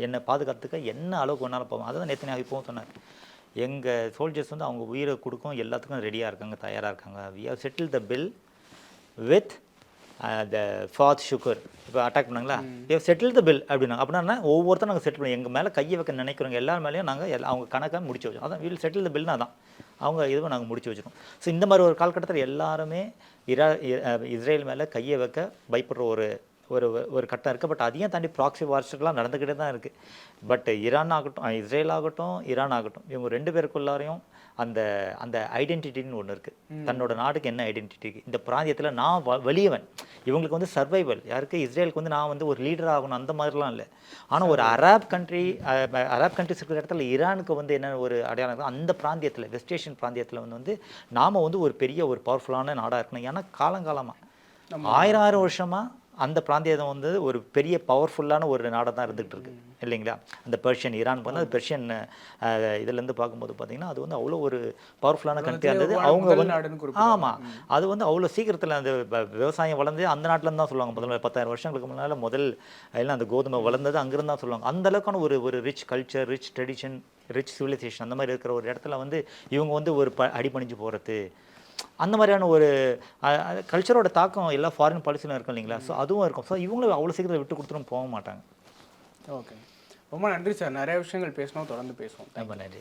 என்னை பாதுகாத்துக்க என்ன அளவுக்கு வேணாலும் போவோம். அதுதான் நேத்தன்யாஹூ இப்போவும் சொன்னார், எங்கள் சோல்ஜர்ஸ் வந்து அவங்க உயிரை கொடுக்கும் எல்லாத்துக்கும் ரெடியாக இருக்காங்க, தயாராக இருக்காங்க. We have settle the bill with the fat sugar. இப்போ அட்டாக் பண்ணாங்களா, we have settle the bill அப்படின்னா அப்படின்னா ஒவ்வொருத்தரும் நாங்கள் செட்டில் பண்ணோம், எங்கள் மேலே கையை வைக்க நினைக்கிறவங்க எல்லார் மேலேயும் நாங்கள் அவங்க கணக்காக முடிச்சு வச்சோம். அதான் வில் செட்டில் த பில்னா தான் அவங்க இதுவும் நாங்கள் முடிச்சு வச்சுருக்கோம். ஸோ இந்த மாதிரி ஒரு காலகட்டத்தில் எல்லாருமே இஸ்ரேல் மேலே கையை வைக்க பயப்படுற ஒரு கட்டம் இருக்குது. பட் அதையும் தாண்டி ப்ராக்ஸி வார்ஸ்லாம் நடந்துக்கிட்டே தான் இருக்குது. பட் ஈரான் ஆகட்டும், இஸ்ரேல் ஆகட்டும், ஈரான் ஆகட்டும், இவங்க ரெண்டு பேருக்குள்ளாரையும் அந்த ஐடென்டிட்டின்னு ஒன்று இருக்குது. தன்னோட நாட்டுக்கு என்ன ஐடென்டிட்டி, இந்த பிராந்தியத்தில் நான் வெளியவன், இவங்களுக்கு வந்து சர்வைவல். யாருக்கு, இஸ்ரேலுக்கு வந்து நான் வந்து ஒரு லீடர் ஆகணும் அந்த மாதிரிலாம் இல்லை. ஆனால் ஒரு அரேப் கண்ட்ரிஸ் இருக்கிற இடத்துல ஈரானுக்கு வந்து என்ன ஒரு அடையாளம் இருக்குது, அந்த பிராந்தியத்தில் வெஸ்ட் ஏஷியன் பிராந்தியத்தில் வந்து நாம் வந்து ஒரு பெரிய ஒரு பவர்ஃபுல்லான நாடாக இருக்கணும். ஏன்னா காலங்காலமாக 1000 வருஷமாக அந்த பிராந்தியம் வந்து ஒரு பெரிய பவர்ஃபுல்லான ஒரு நாடாக தான் இருந்துகிட்டு இருக்கு, இல்லைங்களா? அந்த பெர்ஷியன் ஈரான் வந்து அது பெர்ஷியன் இதுலேருந்து பார்க்கும்போது பார்த்தீங்கன்னா அது வந்து அவ்வளோ ஒரு பவர்ஃபுல்லான கண்ட்ரியாக இருந்தது. அவங்க வந்து ஆமாம், அது வந்து அவ்வளோ சீக்கிரத்தில் அந்த விவசாயம் வளர்ந்து அந்த நாட்டிலேருந்து தான் சொல்லுவாங்க. முதல்ல 10,000 வருஷங்களுக்கு முன்னால் எல்லாம் அந்த கோதுமை வளர்ந்தது அங்கேருந்து தான் சொல்லுவாங்க. அந்த அளவுக்கான ஒரு rich culture, rich tradition, rich civilisation அந்த மாதிரி இருக்கிற ஒரு இடத்துல வந்து இவங்க வந்து ஒரு அடிபணிஞ்சு போகிறது, அந்த மாதிரியான ஒரு கல்ச்சரோட தாக்கம் எல்லா ஃபாரின் பாலிசிலும் இருக்கும், இல்லைங்களா? ஸோ அதுவும் இருக்கும். ஸோ இவங்களும் அவ்வளோ சீக்கிரத்தில் விட்டு கொடுத்துரும் போக மாட்டாங்க. ஓகே. ரொம்ப நன்றி சார், நிறைய விஷயங்கள் பேசணும், தொடர்ந்து பேசுவோம். ரொம்ப நன்றி.